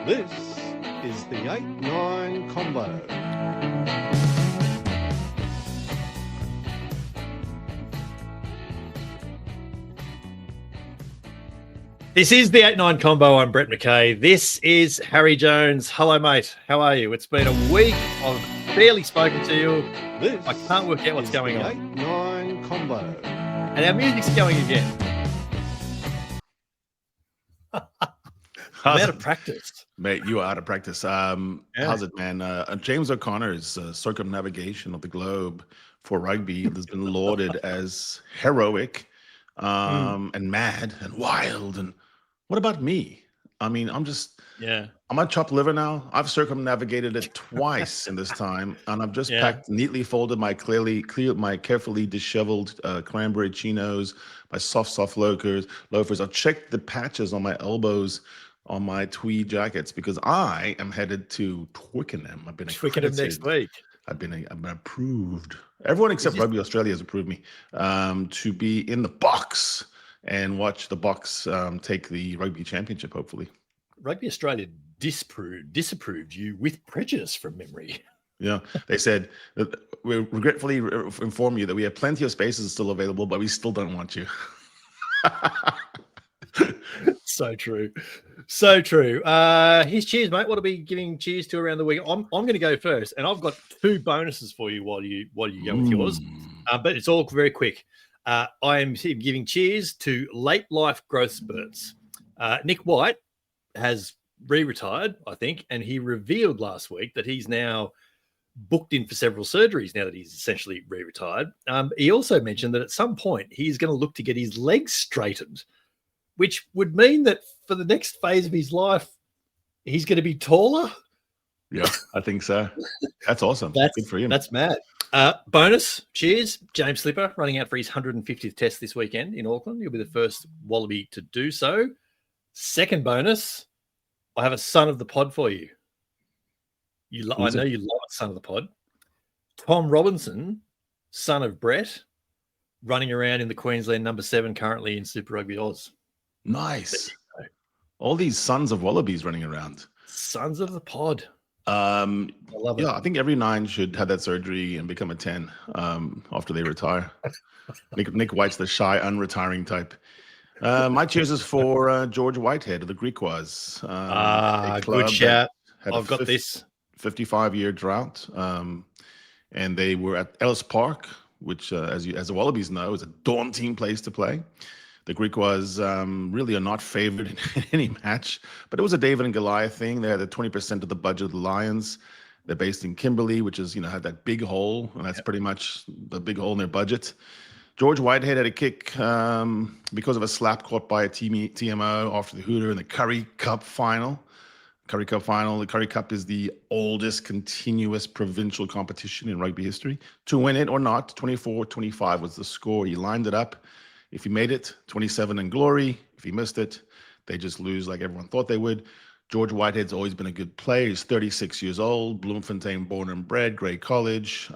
This is the 8-9 combo. This is the 8-9 combo. I'm Brett McKay. This is Harry Jones. Hello, mate. How are you? It's been a week. I've barely spoken to you. I can't work out what's going on. 8-9 combo. And our music's going again. I'm out of practice. Mate, you are out of practice. How's it, man? James O'Connor's circumnavigation of the globe for rugby has been lauded as heroic and mad and wild. And what about me? I mean, I'm a chopped liver now. I've circumnavigated it twice in this time, and I've just packed, neatly folded my carefully disheveled cranberry chinos, my soft loafers. I've checked the patches on my elbows on my tweed jackets because I am headed to Twickenham. I've been Twickenham next week. I've been approved. Everyone except Rugby Australia has approved me to be in the box and watch the box take the Rugby Championship, hopefully. Rugby Australia disapproved you with prejudice from memory. Yeah, they said, we regretfully inform you that we have plenty of spaces still available, but we still don't want you. So true. Here's cheers, mate. What are we giving cheers to around the week? I'm going to go first, and I've got two bonuses for you while you go with yours. But it's all very quick. I am giving cheers to late life growth spurts. Nick White has re-retired, I think, and he revealed last week that he's now booked in for several surgeries now that he's essentially re-retired. He also mentioned that at some point he's going to look to get his legs straightened, which would mean that for the next phase of his life, he's going to be taller. Yeah, I think so. That's awesome. Good for him. That's mad. Bonus, cheers. James Slipper running out for his 150th test this weekend in Auckland. He'll be the first Wallaby to do so. Second bonus, I have a son of the pod for you. I know you love a son of the pod. Tom Robinson, son of Brett, running around in the Queensland number 7 currently in Super Rugby Oz. Nice. All these sons of Wallabies running around. Sons of the pod. I love it. Yeah, I think every 9 should have that surgery and become a 10 after they retire. Nick White's the shy, unretiring type. My cheers is for George Whitehead of the Griquas. Good shout. I've got this 55-year drought, and they were at Ellis Park, which, as the Wallabies know, is a daunting place to play. The Griquas really are not favored in any match, but it was a David and Goliath thing. They had 20% of the budget of the Lions. They're based in Kimberley, which is, had that big hole, and that's pretty much the big hole in their budget. George Whitehead had a kick because of a slap caught by a TMO after the Hooter in the Curry Cup final. The Curry Cup is the oldest continuous provincial competition in rugby history. To win it or not, 24-25 was the score. He lined it up. If he made it, 27 in glory. If he missed it, they just lose like everyone thought they would. George Whitehead's always been a good player. He's 36 years old, Bloemfontein born and bred, Grey College,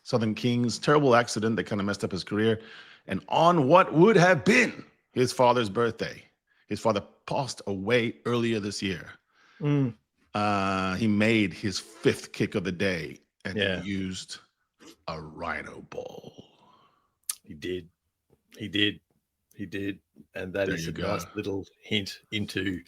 Southern Kings. Terrible accident that kind of messed up his career. And on what would have been his father's birthday, his father passed away earlier this year. He made his 5th kick of the day, and he used a rhino ball. He did. And that is a nice little hint into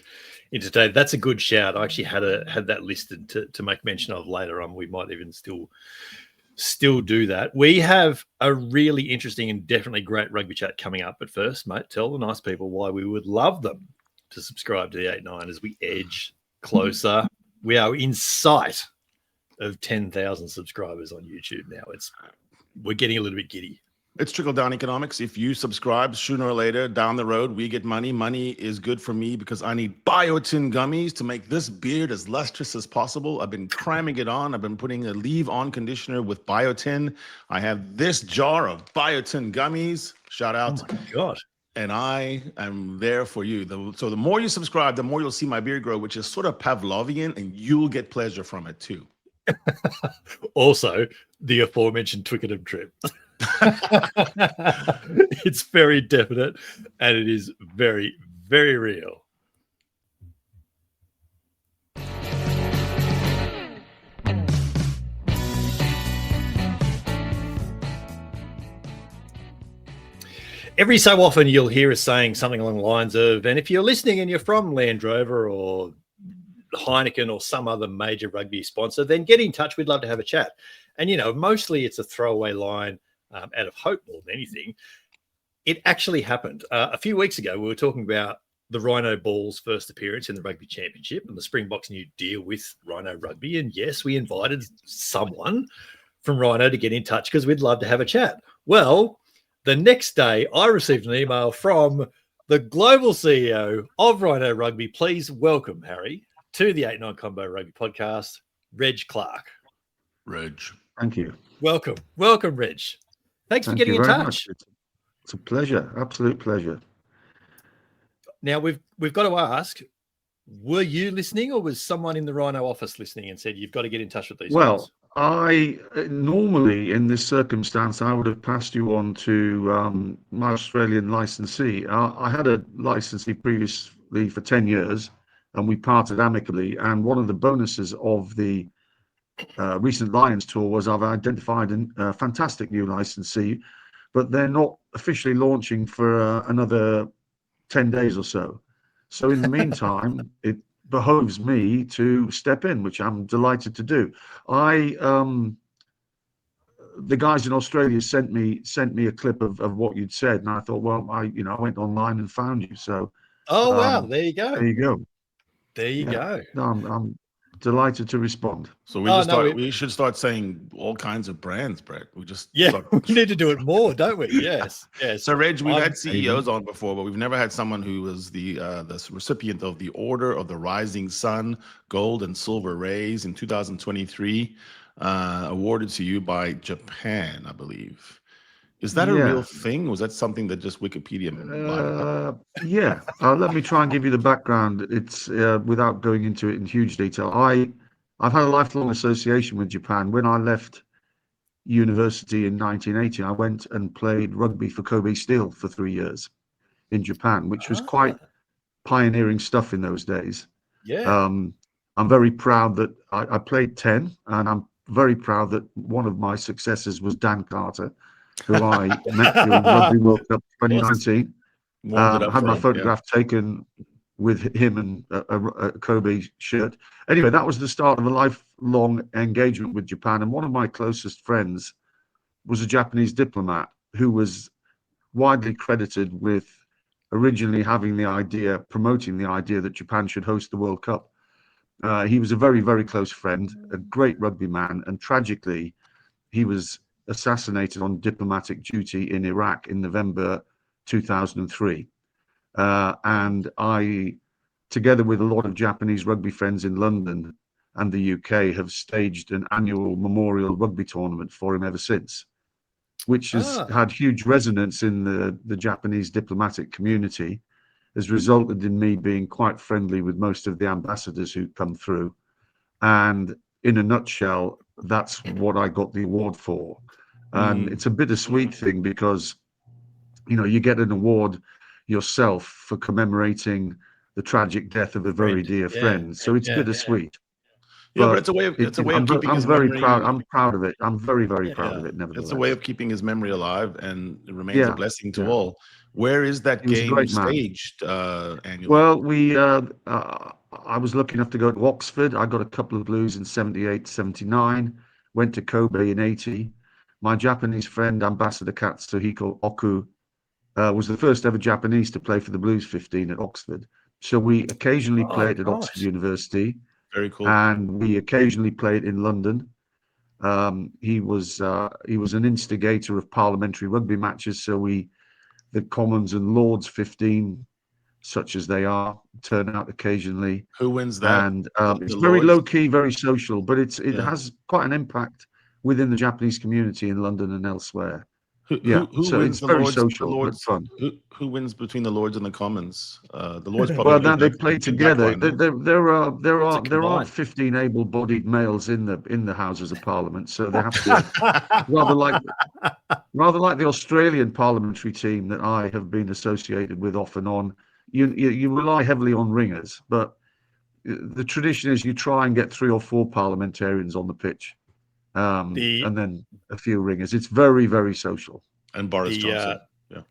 today. That's a good shout. I actually had that listed to make mention of later on. We might even still do that. We have a really interesting and definitely great rugby chat coming up. But first, mate, tell the nice people why we would love them to subscribe to the 8-9 as we edge closer. We are in sight of 10,000 subscribers on YouTube now. We're getting a little bit giddy. It's trickle-down economics. If you subscribe, sooner or later, down the road, we get money. Money is good for me because I need biotin gummies to make this beard as lustrous as possible. I've been cramming it on. I've been putting a leave-on conditioner with biotin. I have this jar of biotin gummies. Shout out. Oh, my God. And I am there for you. So the more you subscribe, the more you'll see my beard grow, which is sort of Pavlovian, and you'll get pleasure from it, too. Also, the aforementioned Twickenham trip. It's very definite, and it is very, very real. every so often you'll hear us saying something along the lines of, and if you're listening and you're from Land Rover or Heineken or some other major rugby sponsor, then get in touch. We'd love to have a chat. And, mostly it's a throwaway line out of hope more than anything. It actually happened. A few weeks ago, we were talking about the Rhino Ball's first appearance in the Rugby Championship and the Springboks' new deal with Rhino Rugby. And yes, we invited someone from Rhino to get in touch because we'd love to have a chat. Well, the next day, I received an email from the global CEO of Rhino Rugby. Please welcome, Harry, to the 8-9 Combo Rugby podcast, Reg Clark. Reg. Thank you. Welcome, Reg. Thanks for getting in touch. It's a pleasure, absolute pleasure. Now, we've got to ask, were you listening or was someone in the Rhino office listening and said, you've got to get in touch with these guys? I normally, in this circumstance, I would have passed you on to my Australian licensee. I had a licensee previously for 10 years, and we parted amicably. And one of the bonuses of the recent Lions tour was I've identified a fantastic new licensee, but they're not officially launching for another 10 days or so. So in the meantime, it behoves me to step in, which I'm delighted to do. The guys in Australia sent me a clip of what you'd said, and I thought, well, I went online and found you. So wow, there you go. There you go. No, I'm delighted to respond. So we should start saying all kinds of brands, Brett. We need to do it more, don't we? Yes. So Reg, we've had CEOs on before, but we've never had someone who was the recipient of the Order of the Rising Sun Gold and Silver Rays in 2023, awarded to you by Japan, I believe. Is that a real thing? Was that something that just Wikipedia? Let me try and give you the background. It's without going into it in huge detail. I've had a lifelong association with Japan. When I left university in 1980, I went and played rugby for Kobe Steel for 3 years in Japan, which was quite pioneering stuff in those days. Yeah. I'm very proud that I played 10, and I'm very proud that one of my successors was Dan Carter, who I met during Rugby World Cup 2019. I had my photograph taken with him and a Kobe shirt. Anyway, that was the start of a lifelong engagement with Japan. And one of my closest friends was a Japanese diplomat who was widely credited with originally promoting the idea that Japan should host the World Cup. He was a very, very close friend, a great rugby man. And tragically, he was assassinated on diplomatic duty in Iraq in November 2003. And I, together with a lot of Japanese rugby friends in London and the UK, have staged an annual memorial rugby tournament for him ever since, which has had huge resonance in the Japanese diplomatic community, has resulted in me being quite friendly with most of the ambassadors who come through. And in a nutshell, that's what I got the award for. And it's a bittersweet thing because, you get an award yourself for commemorating the tragic death of a very dear friend. So it's bittersweet. But it's a way of keeping his memory. I'm proud of it. I'm very, very proud of it. Nevertheless, it's a way of keeping his memory alive, and it remains a blessing to all. Where is that game staged annually? Well, I was lucky enough to go to Oxford. I got a couple of blues in 78, 79. Went to Kobe in 80. My Japanese friend, Ambassador Katsuhiko Oku, was the first ever Japanese to play for the Blues 15 at Oxford. So we occasionally played at Oxford University. Very cool. And we occasionally played in London. He was an instigator of parliamentary rugby matches. So the Commons and Lords 15, such as they are, turn out occasionally. Who wins that? And it's very low key, very social, but it has quite an impact within the Japanese community in London and elsewhere. Who wins it's very social, but fun. Who wins between the Lords and the Commons? The Lords probably. Well, now they play together. There are 15 able-bodied males in the Houses of Parliament, so they have to rather like the Australian parliamentary team that I have been associated with off and on. You rely heavily on ringers, but the tradition is you try and get 3 or 4 parliamentarians on the pitch. And then a few ringers. It's very, very social. And Boris Johnson.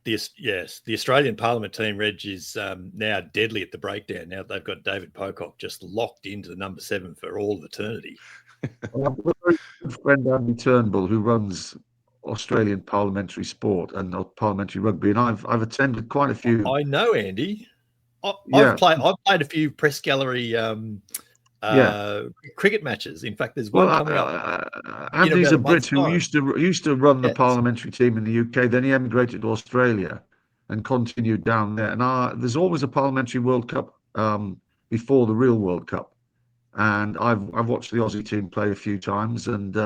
The Australian Parliament team, Reg, is now deadly at the breakdown. Now they've got David Pocock just locked into the number 7 for all of eternity. Well, I've got a very good friend, Andy Turnbull, who runs Australian parliamentary sport and parliamentary rugby, and I've attended quite a few. I know, Andy. I've played a few press gallery cricket matches. In fact, there's one coming up. Andy's a Brit who used to run the parliamentary team in the UK. Then he emigrated to Australia and continued down there. And there's always a parliamentary World Cup before the real World Cup. And I've watched the Aussie team play a few times. And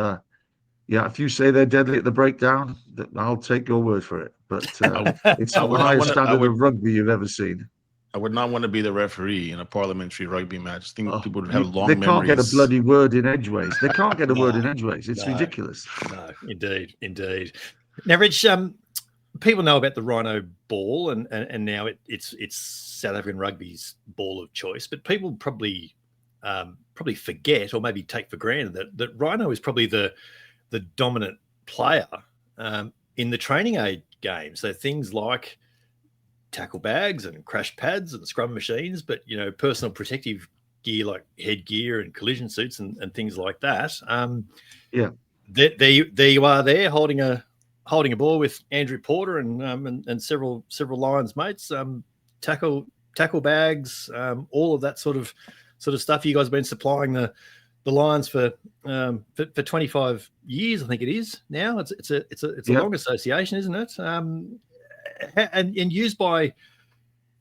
if you say they're deadly at the breakdown, I'll take your word for it. But it's not the highest standard of rugby you've ever seen. I would not want to be the referee in a parliamentary rugby match. I think people would have long They memories. can't get a bloody word in edgeways. They can't get a word in edgeways. It's ridiculous. No, indeed. Now, Rich, people know about the Rhino ball, and now it's South African rugby's ball of choice. But people probably forget, or maybe take for granted, that Rhino is probably the dominant player in the training aid game. So things like tackle bags and crash pads and scrum machines, but personal protective gear like headgear and collision suits and things like that. There you are, there holding a ball with Andrew Porter and several Lions mates. Tackle bags, all of that sort of stuff. You guys have been supplying the Lions for 25 years, I think it is now. It's a long association, isn't it? And used by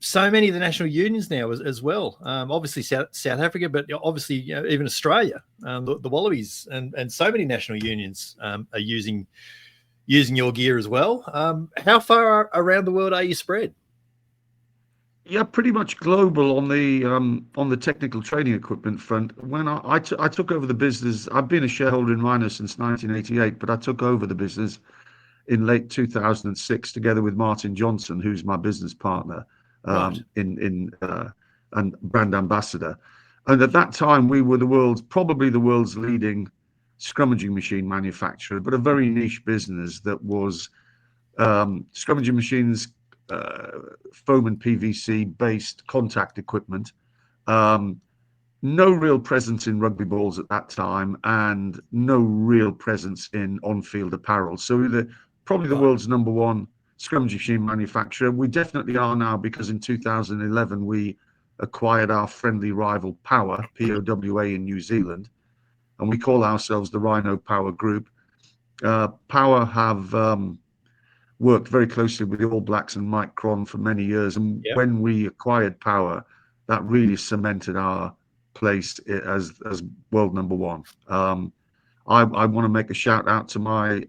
so many of the national unions now as well. Obviously South Africa, but obviously even Australia, the Wallabies, and so many national unions are using your gear as well. How far around the world are you spread? Yeah, pretty much global on the technical training equipment front. When I took over the business, I've been a shareholder in Rhino since 1988, but I took over the business in late 2006 together with Martin Johnson, who's my business partner and brand ambassador. And at that time, we were probably the world's leading scrummaging machine manufacturer, but a very niche business that was scrummaging machines, foam and PVC based contact equipment. No real presence in rugby balls at that time, and no real presence in on-field apparel. So we were probably the world's number one scrummaging machine manufacturer. We definitely are now, because in 2011 we acquired our friendly rival Power, POWA, in New Zealand, and we call ourselves the Rhino Power Group. Power have worked very closely with the All Blacks and Mike Cron for many years, and when we acquired Power, that really cemented our place as world number one. I want to make a shout out to my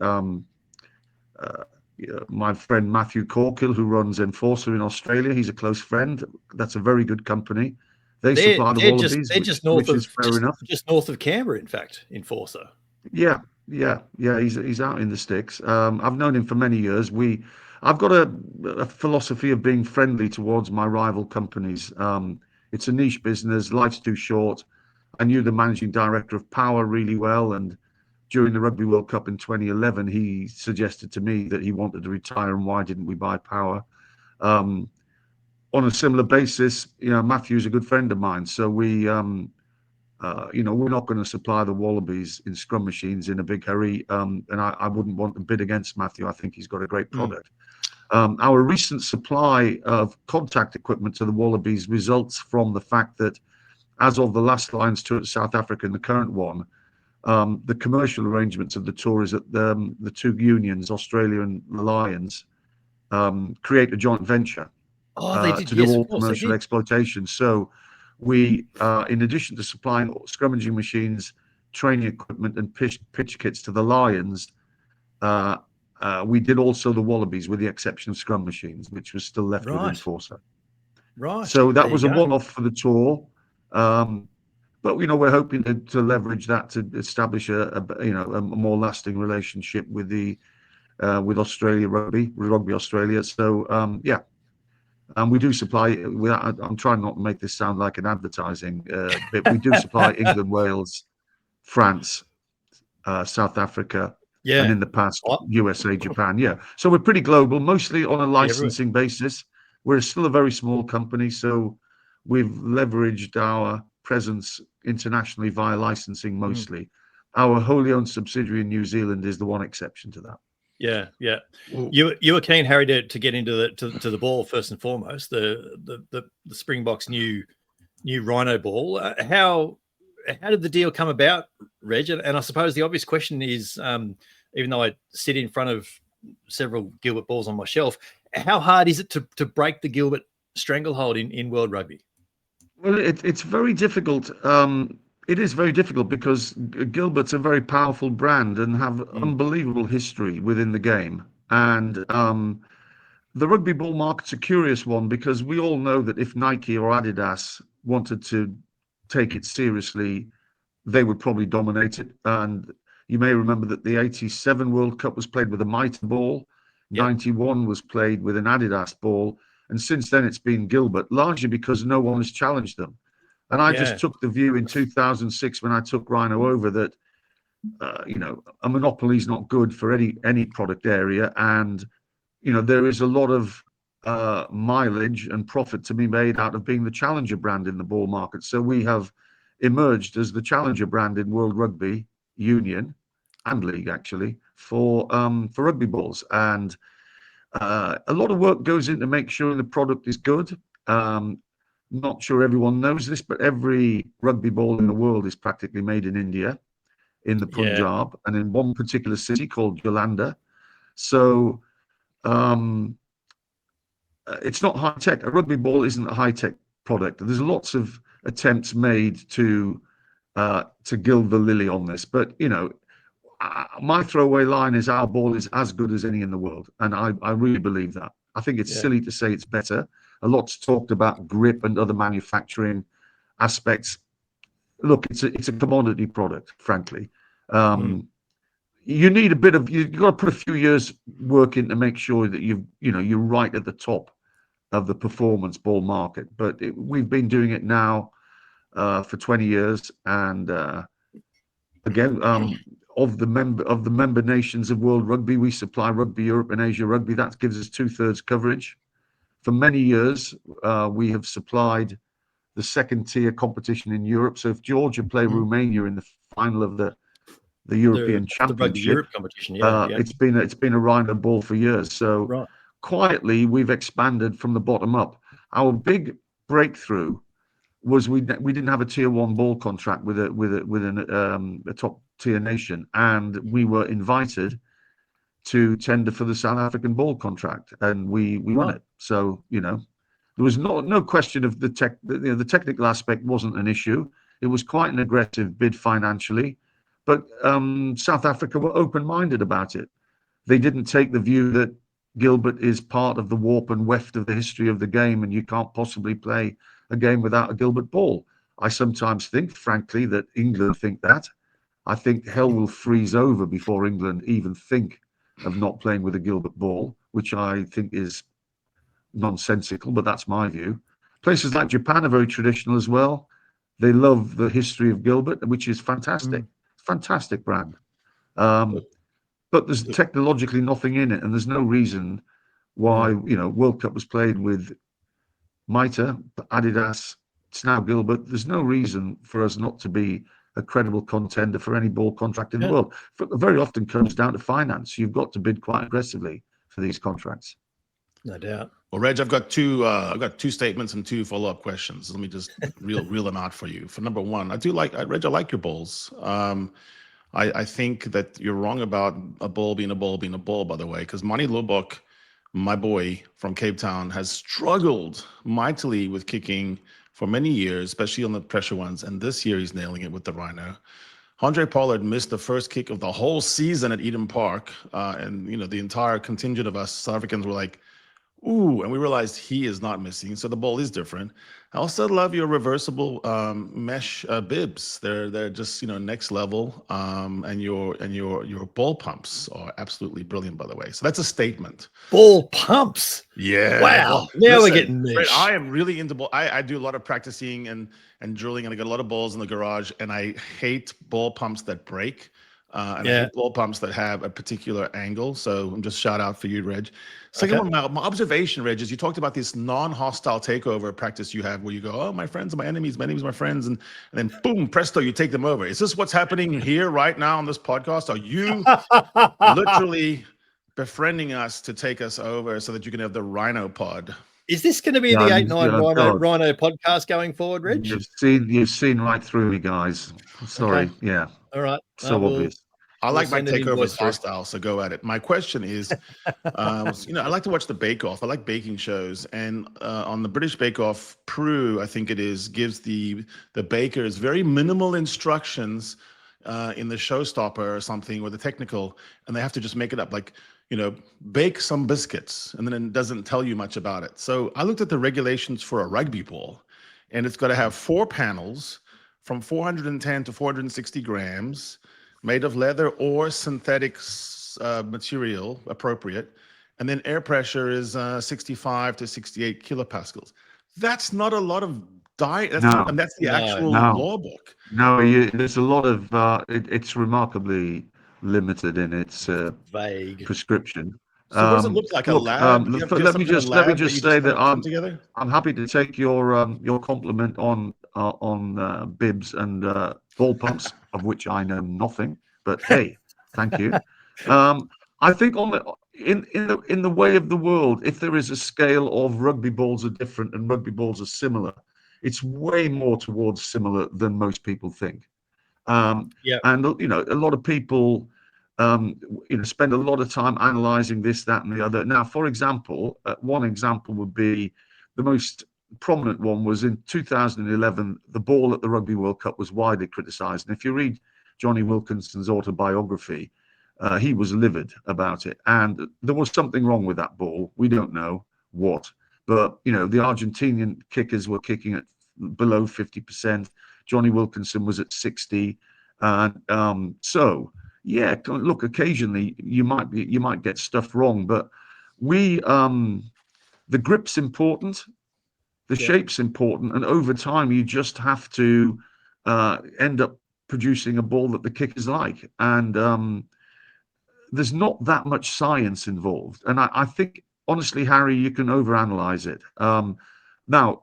friend Matthew Corkill, who runs Enforcer in Australia. He's a close friend. That's a very good company. They supply the Wallabies. They're just north of Canberra, in fact, Enforcer. Yeah. He's out in the sticks. I've known him for many years. I've got a philosophy of being friendly towards my rival companies. It's a niche business. Life's too short. I knew the managing director of Power really well, and during the Rugby World Cup in 2011, he suggested to me that he wanted to retire, and why didn't we buy Power? On a similar basis, Matthew's a good friend of mine, so we're not going to supply the Wallabies in scrum machines in a big hurry, and I wouldn't want to bid against Matthew. I think he's got a great product. Our recent supply of contact equipment to the Wallabies results from the fact that, as of the last Lions tour at South Africa and the current one, the commercial arrangements of the tour is that the two unions, Australia and the Lions, create a joint venture to do all commercial exploitation. So we, in addition to supplying scrummaging machines, training equipment and pitch kits to the Lions, we did also the Wallabies, with the exception of scrum machines, which was still left with Enforcer. Right. So that was a one-off for the tour. But we're hoping to leverage that to establish a more lasting relationship with with Rugby Australia. So and we do supply. I'm trying not to make this sound like an advertising bit. We do supply England, Wales, France, South Africa, Yeah. and in the past, Oh, USA, Japan. Yeah. So we're pretty global, mostly on a everywhere. licensing basis. We're still a very small company, so we've leveraged our presence internationally via licensing mostly. Our wholly owned subsidiary in New Zealand is the one exception to that. Yeah, yeah. Ooh. You were keen, Harry, to get into the ball first and foremost. The Springboks new Rhino ball. How did the deal come about, Reg? And I suppose the obvious question is, even though I sit in front of several Gilbert balls on my shelf, how hard is it to break the Gilbert stranglehold in World Rugby? Well, it's very difficult. It is very difficult because Gilbert's a very powerful brand and have unbelievable history within the game. And the rugby ball market's a curious one because we all know that if Nike or Adidas wanted to take it seriously, they would probably dominate it. And you may remember that the 87 World Cup was played with a Mitre ball, 91 was played with an Adidas ball. And since then, it's been Gilbert, largely because no one has challenged them. And I just took the view in 2006 when I took Rhino over that, a monopoly is not good for any product area. And, there is a lot of mileage and profit to be made out of being the challenger brand in the ball market. So we have emerged as the challenger brand in World Rugby Union and League, actually, for rugby balls. And a lot of work goes into make sure the product is good. Not sure everyone knows this, but every rugby ball in the world is practically made in India, in the Punjab, and in one particular city called Jalandhar. So it's not high tech. A rugby ball isn't a high tech product. There's lots of attempts made to gild the lily on this, but my throwaway line is our ball is as good as any in the world, and I really believe that. I think it's silly to say it's better. A lot's talked about grip and other manufacturing aspects. Look, it's a commodity product, frankly. You need you've got to put a few years work in to make sure that you're right at the top of the performance ball market. But we've been doing it now for 20 years, and again, of the member nations of World Rugby, we supply Rugby Europe and Asia Rugby. That gives us 2/3 coverage. For many years, we have supplied the second tier competition in Europe. So if Georgia play Romania in the final of the European Championship, the Rugby Europe competition, it's been a Rhino ball for years. So quietly, we've expanded from the bottom up. Our big breakthrough was we didn't have a tier 1 ball contract with a top tier nation, and we were invited to tender for the South African ball contract, and we won it. So there was no question of the technical aspect wasn't an issue. It was quite an aggressive bid financially, but South Africa were open-minded about it. They didn't take the view that Gilbert is part of the warp and weft of the history of the game, and you can't possibly play a game without a Gilbert ball. I sometimes think, frankly, that England think that. I think hell will freeze over before England even think of not playing with a Gilbert ball, which I think is nonsensical, but that's my view. Places like Japan are very traditional as well. They love the history of Gilbert, which is fantastic. Fantastic brand. But there's technologically nothing in it, and there's no reason why, World Cup was played with Mitre, Adidas, it's now Gilbert. There's no reason for us not to be a credible contender for any ball contract in the world. It very often comes down to finance. You've got to bid quite aggressively for these contracts. No doubt. Well, Reg, I've got two statements and 2 follow-up questions. Let me just reel them out for you. For number one, Reg, I like your balls. I think that you're wrong about a ball being a ball being a ball, by the way, because Mani Lubbock, my boy from Cape Town, has struggled mightily with kicking for many years, especially on the pressure ones. And this year he's nailing it with the Rhino. Andre Pollard missed the first kick of the whole season at Eden Park. And, the entire contingent of us South Africans were like, ooh, and we realized he is not missing. So the ball is different. I also love your reversible mesh bibs. They're just next level. And your ball pumps are absolutely brilliant, by the way. So that's a statement. Ball pumps. Yeah. Wow. Now we're getting niche. I am really into ball. I do a lot of practicing and drilling, and I got a lot of balls in the garage, and I hate ball pumps that break. And I hate ball pumps that have a particular angle. So I'm just shout out for you, Reg. Second one, my observation, Reg, is you talked about this non-hostile takeover practice you have where you go, oh, my friends are my enemies, my enemies are my friends. And then boom, presto, you take them over. Is this what's happening here right now on this podcast? Are you literally befriending us to take us over so that you can have the Rhino pod? Is this going to be the 8-9 Rhino podcast going forward, Reg? You've seen right through me, guys. Sorry. Okay. Yeah. All right. So obvious. I like my takeovers hostile, so go at it. My question is, I like to watch the Bake Off. I like baking shows, and on the British Bake Off, Prue, I think it is, gives the bakers very minimal instructions in the showstopper or something, or the technical, and they have to just make it up, like, bake some biscuits, and then it doesn't tell you much about it. So I looked at the regulations for a rugby ball, and it's got to have 4 panels from 410 to 460 grams, made of leather or synthetic material, appropriate. And then air pressure is 65 to 68 kilopascals. That's not a lot of diet. And that's the actual law book. No, there's a lot of, it's remarkably limited in its vague prescription. So what does it look like? A lab? Let me just say that I'm happy to take your compliment on bibs and ball pumps, of which I know nothing. But hey, thank you. I think in the way of the world, if there is a scale of rugby balls are different and rugby balls are similar, it's way more towards similar than most people think. And a lot of people spend a lot of time analyzing this, that, and the other. Now, for example, one example would be the most prominent one was in 2011. The ball at the Rugby World Cup was widely criticized, and if you read Johnny Wilkinson's autobiography, he was livid about it, and there was something wrong with that ball. We don't know what, but the Argentinian kickers were kicking at below 50%. Johnny Wilkinson was at 60, and so yeah, look, occasionally you might get stuff wrong, but the grip's important, the shape's important, and over time you just have to end up producing a ball that the kickers like, and there's not that much science involved. And I think, honestly, Harry, you can overanalyze it. Now,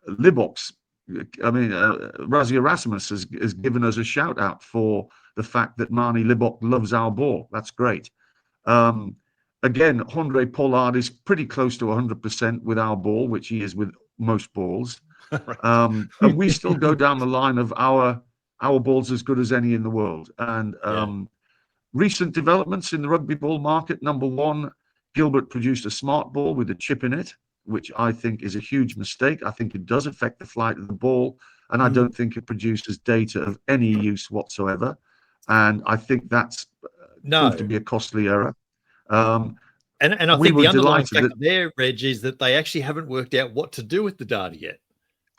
Libox, Rassie Erasmus has given us a shout out for the fact that Marnie Liboc loves our ball. That's great. Again, Andre Pollard is pretty close to 100% with our ball, which he is with most balls. Right. And we still go down the line of our ball's as good as any in the world. And recent developments in the rugby ball market. Number one, Gilbert produced a smart ball with a chip in it, which I think is a huge mistake. I think it does affect the flight of the ball, and I don't think it produces data of any use whatsoever. And I think that's proved to be a costly error. And I think the underlying factor there, Reg, is that they actually haven't worked out what to do with the data yet.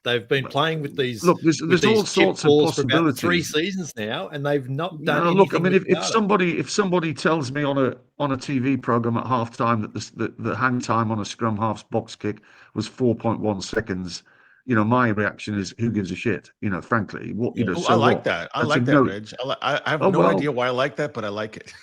They've been playing with these. Look, there's all sorts of possibilities. For about 3 seasons now, and they've not done. No, look, I mean, if somebody tells me on a TV program at halftime that the hang time on a scrum half's box kick was 4.1 seconds, my reaction is, who gives a shit? Frankly, I like that. I like that, Reg. I have no idea why I like that, but I like it.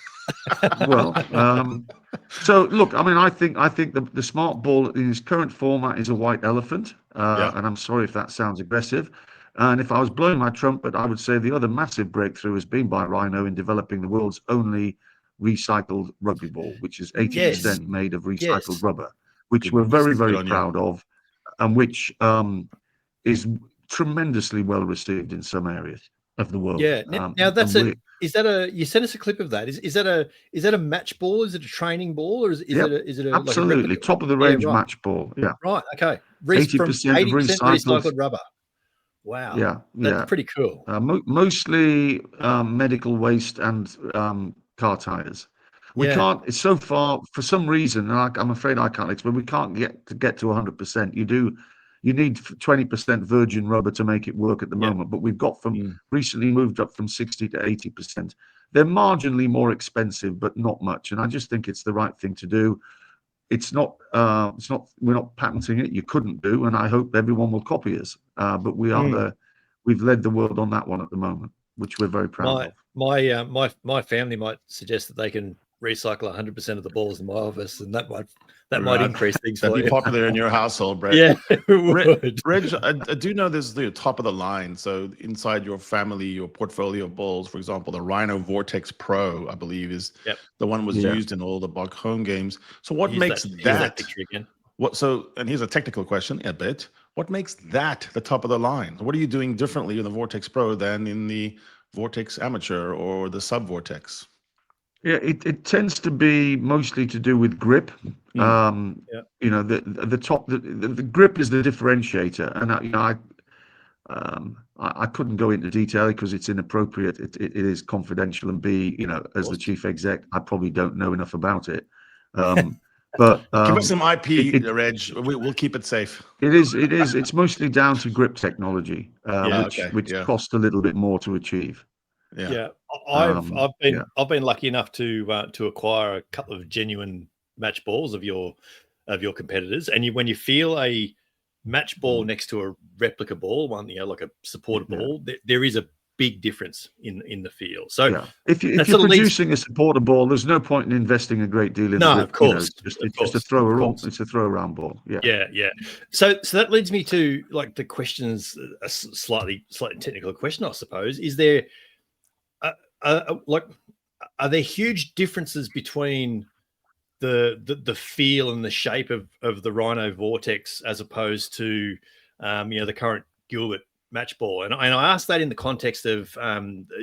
So look, I mean, I think the smart ball in its current format is a white elephant, and I'm sorry if that sounds aggressive. And if I was blowing my trumpet, I would say the other massive breakthrough has been by Rhino in developing the world's only recycled rugby ball, which is 80% made of recycled rubber, which we're very, very proud of, and which is tremendously well received in some areas of the world. Yeah. Now that's you sent us a clip of that. Is that a match ball? Is it a training ball, or is it absolutely like top of the range match ball? Yeah. Right. Okay. 80% recycled rubber. Wow. Yeah. That's pretty cool. Mostly medical waste and car tires. We can't. It's so far for some reason. And I'm afraid I can't explain. We can't get to 100%. You need 20% virgin rubber to make it work at the moment, but we've got recently moved up from 60 to 80%. They're marginally more expensive, but not much. And I just think it's the right thing to do. It's not. We're not patenting it. You couldn't do, and I hope everyone will copy us. But we are we've led the world on that one at the moment. which we're very proud of. My family might suggest that they can recycle 100% of the balls in my office, and that might increase things. That'd for be you. popular in your household, Brett. Yeah, it would. Reg, I do know there's the top of the line. So inside your family, your portfolio of balls, for example, the Rhino Vortex Pro, I believe, is the one was used in all the Buck home games. So what makes that picture again? And here's a technical question a bit. What makes that the top of the line? What are you doing differently in the Vortex Pro than in the Vortex Amateur or the Sub Vortex? Yeah, it tends to be mostly to do with grip. You know, the grip is the differentiator, and I couldn't go into detail because it's inappropriate. It is confidential, and B, you know, as the chief exec, I probably don't know enough about it. But give us some IP, Reg. We'll keep it safe. It is. It's mostly down to grip technology, which cost a little bit more to achieve. Yeah, I've been lucky enough to acquire a couple of genuine match balls of your competitors, and when you feel a match ball next to a replica ball, one like a supported ball, there is a big difference in the feel. So if you're producing a supporter ball, there's no point in investing a great deal in no, grip, of course, it's just a throw around. It's a throw around ball. Yeah. So that leads me to like the questions, a slightly technical question, I suppose. Is there are there huge differences between the feel and the shape of the Rhino Vortex as opposed to the current Gilbert match ball? And I asked that in the context of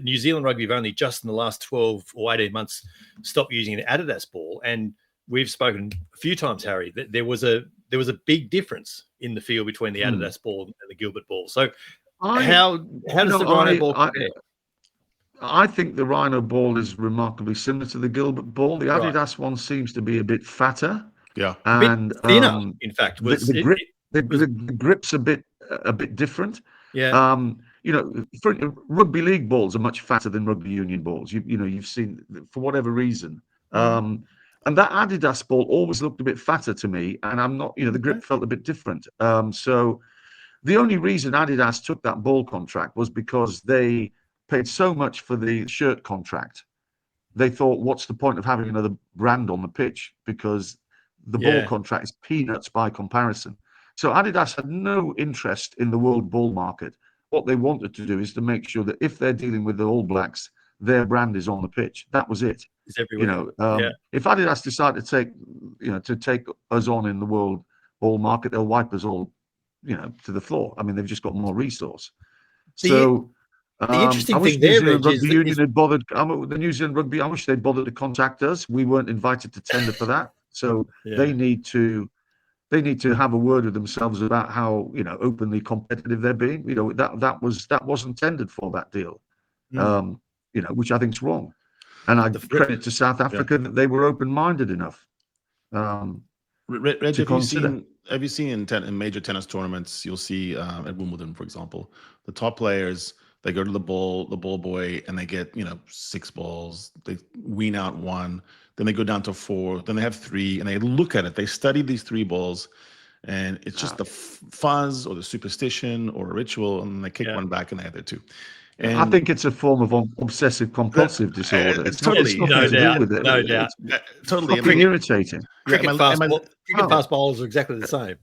New Zealand Rugby have only just in the last 12 or 18 months stopped using an Adidas ball, and we've spoken a few times, Harry, that there was a big difference in the feel between the Adidas ball and the Gilbert ball. So how does the Rhino ball compare? I think the Rhino ball is remarkably similar to the Gilbert ball. The Adidas one seems to be a bit fatter. Yeah, and a bit thinner. In fact, the grip's a bit different. Yeah. You know, rugby league balls are much fatter than rugby union balls. You've seen, for whatever reason. And that Adidas ball always looked a bit fatter to me, and I'm not. The grip felt a bit different. So the only reason Adidas took that ball contract was because they paid so much for the shirt contract. They thought, what's the point of having another brand on the pitch? Because the ball contract is peanuts by comparison. So Adidas had no interest in the world ball market. What they wanted to do is to make sure that if they're dealing with the All Blacks, their brand is on the pitch. That was it. It's everywhere. If Adidas decide to take us on in the world ball market, they'll wipe us all, to the floor. I mean, they've just got more resource. The interesting thing there, Reg, is the Union had bothered. The New Zealand Rugby. I wish they'd bothered to contact us. We weren't invited to tender for that, so they need to have a word with themselves about how openly competitive they're being. That wasn't tendered for that deal. Which I think is wrong. And I credit to South Africa that they were open-minded enough. Reg, have you seen in major tennis tournaments? You'll see at Wimbledon, for example, the top players. They go to the ball boy, and they get 6 balls. They wean out 1, then they go down to 4, then they have 3, and they look at it. They study these 3 balls, and it's just the fuzz or the superstition or a ritual, and they kick one back and they have their 2. And I think it's a form of obsessive compulsive disorder. It's totally no doubt. Totally irritating. Cricket fast bowls are exactly the same.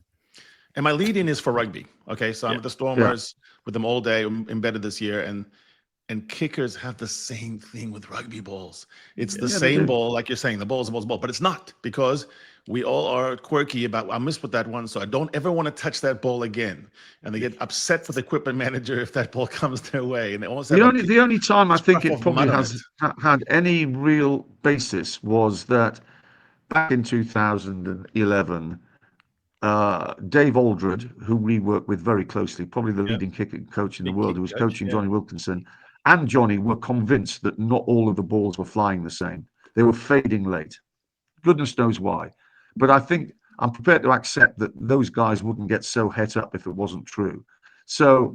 And my lead-in is for rugby. Okay, so I'm at the Stormers with them all day, embedded this year, and kickers have the same thing with rugby balls. It's the same ball, like you're saying, the ball's the ball, but it's not, because we all are quirky about, I missed with that one, so I don't ever want to touch that ball again. And they get upset with the equipment manager if that ball comes their way. And they almost the only time I think it probably has had any real basis was that back in 2011. Dave Aldred, who we work with very closely, probably the leading kicking coach in the world, who was coaching Johnny Wilkinson, and Johnny were convinced that not all of the balls were flying the same. They were fading late. Goodness knows why. But I think I'm prepared to accept that those guys wouldn't get so het up if it wasn't true. So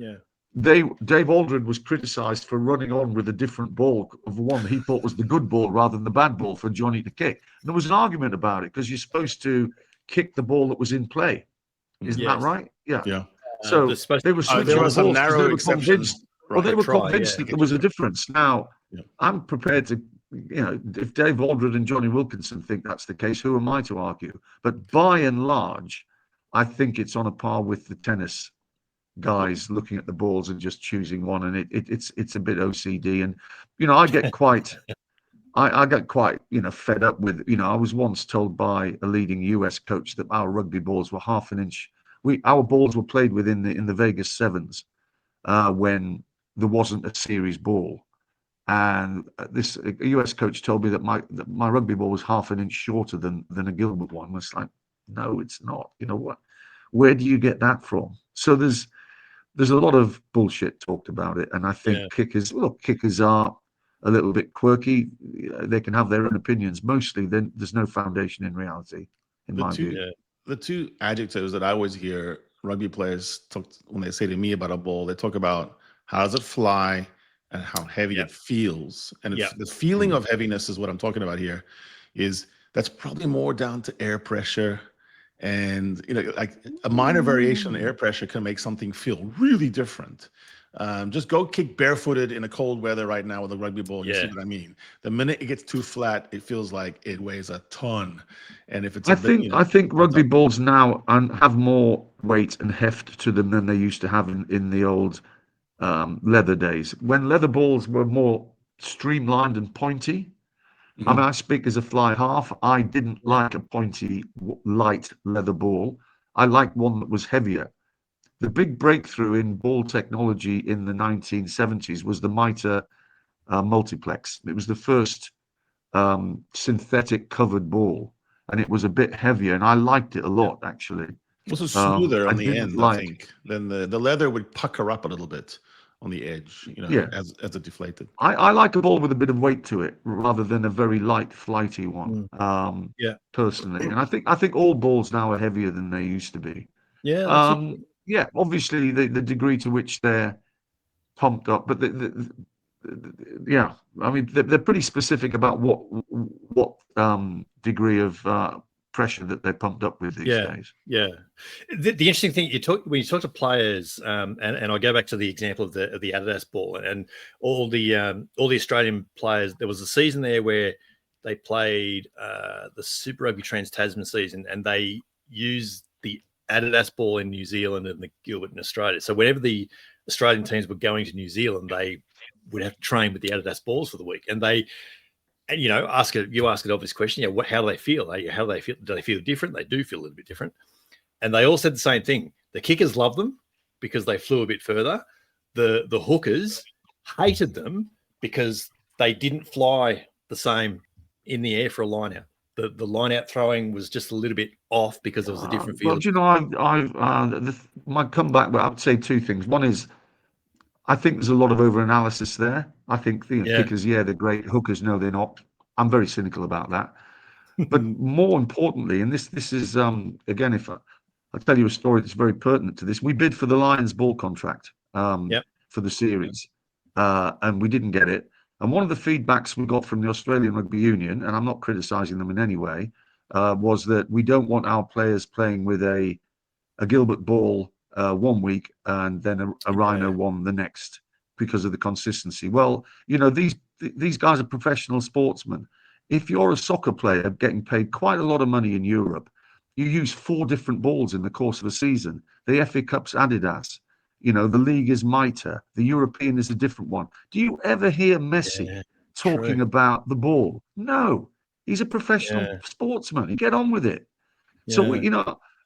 Dave Aldred was criticized for running on with a different ball of one he thought was the good ball rather than the bad ball for Johnny to kick. And there was an argument about it because you're supposed to kick the ball that was in play. Isn't that right? Yeah. Yeah. So they were switching there were some balls narrow they were exceptions. Well, they a were try, convinced yeah. that there was a difference. Now, Yeah. I'm prepared to, if Dave Aldred and Johnny Wilkinson think that's the case, who am I to argue? But by and large, I think it's on a par with the tennis guys looking at the balls and just choosing one, and it's a bit OCD. And I get quite I got quite fed up with I was once told by a leading US coach that our rugby balls were half an inch. Our balls were played with in the Vegas Sevens when there wasn't a series ball, and this a US coach told me that my rugby ball was half an inch shorter than a Gilbert one. It's like, no, it's not. You know what? Where do you get that from? So there's a lot of bullshit talked about it, and I think kickers are a little bit quirky. They can have their own opinions. Mostly, then there's no foundation in reality, in my view. The two adjectives that I always hear rugby players talk when they say to me about a ball, they talk about how does it fly and how heavy it feels. And the feeling of heaviness is what I'm talking about here. That's probably more down to air pressure. And like a minor variation in air pressure can make something feel really different. Just go kick barefooted in a cold weather right now with a rugby ball. You see what I mean? The minute it gets too flat, it feels like it weighs a ton. And if it's I think rugby balls now have more weight and heft to them than they used to have in the old leather days, when leather balls were more streamlined and pointy. I mean, I speak as a fly half. I didn't like a pointy, light leather ball. I liked one that was heavier. The big breakthrough in ball technology in the 1970s was the Mitre multiplex. It was the first synthetic covered ball, and it was a bit heavier, and I liked it a lot, actually. Also smoother on the end, I like, think. Then the leather would pucker up a little bit on the edge, as it deflated. I like a ball with a bit of weight to it rather than a very light, flighty one. Personally, and I think all balls now are heavier than they used to be. Yeah, obviously the degree to which they're pumped up, but I mean they're pretty specific about what degree of pressure that they're pumped up with these days. Yeah. The interesting thing when you talk to players, and I go back to the example of the Adidas ball and all the Australian players. There was a season there where they played the Super Rugby Trans-Tasman season, and they used the Adidas ball in New Zealand and the Gilbert in Australia. So whenever the Australian teams were going to New Zealand, they would have to train with the Adidas balls for the week, and you ask an obvious question. How do they feel? How do they feel? Do they feel different? They do feel a little bit different. And they all said the same thing. The kickers loved them because they flew a bit further. The hookers hated them because they didn't fly the same in the air for a line out. The line out throwing was just a little bit off because it was a different field. Well, my comeback, I would say two things. One is, I think there's a lot of over-analysis there. I think kickers, they're great. Hookers, no, they're not. I'm very cynical about that. But more importantly, and this is, again, if I'll tell you a story that's very pertinent to this. We bid for the Lions ball contract for the series, and we didn't get it. And one of the feedbacks we got from the Australian Rugby Union, and I'm not criticising them in any way, was that we don't want our players playing with a Gilbert ball 1 week and then a Rhino one the next because of the consistency. Well, these guys are professional sportsmen. If you're a soccer player getting paid quite a lot of money in Europe, you use 4 different balls in the course of a season. The FA Cup's Adidas, the league is Mitre, the European is a different one. Do you ever hear Messi talking about the ball? No, he's a professional sportsman. You get on with it. So,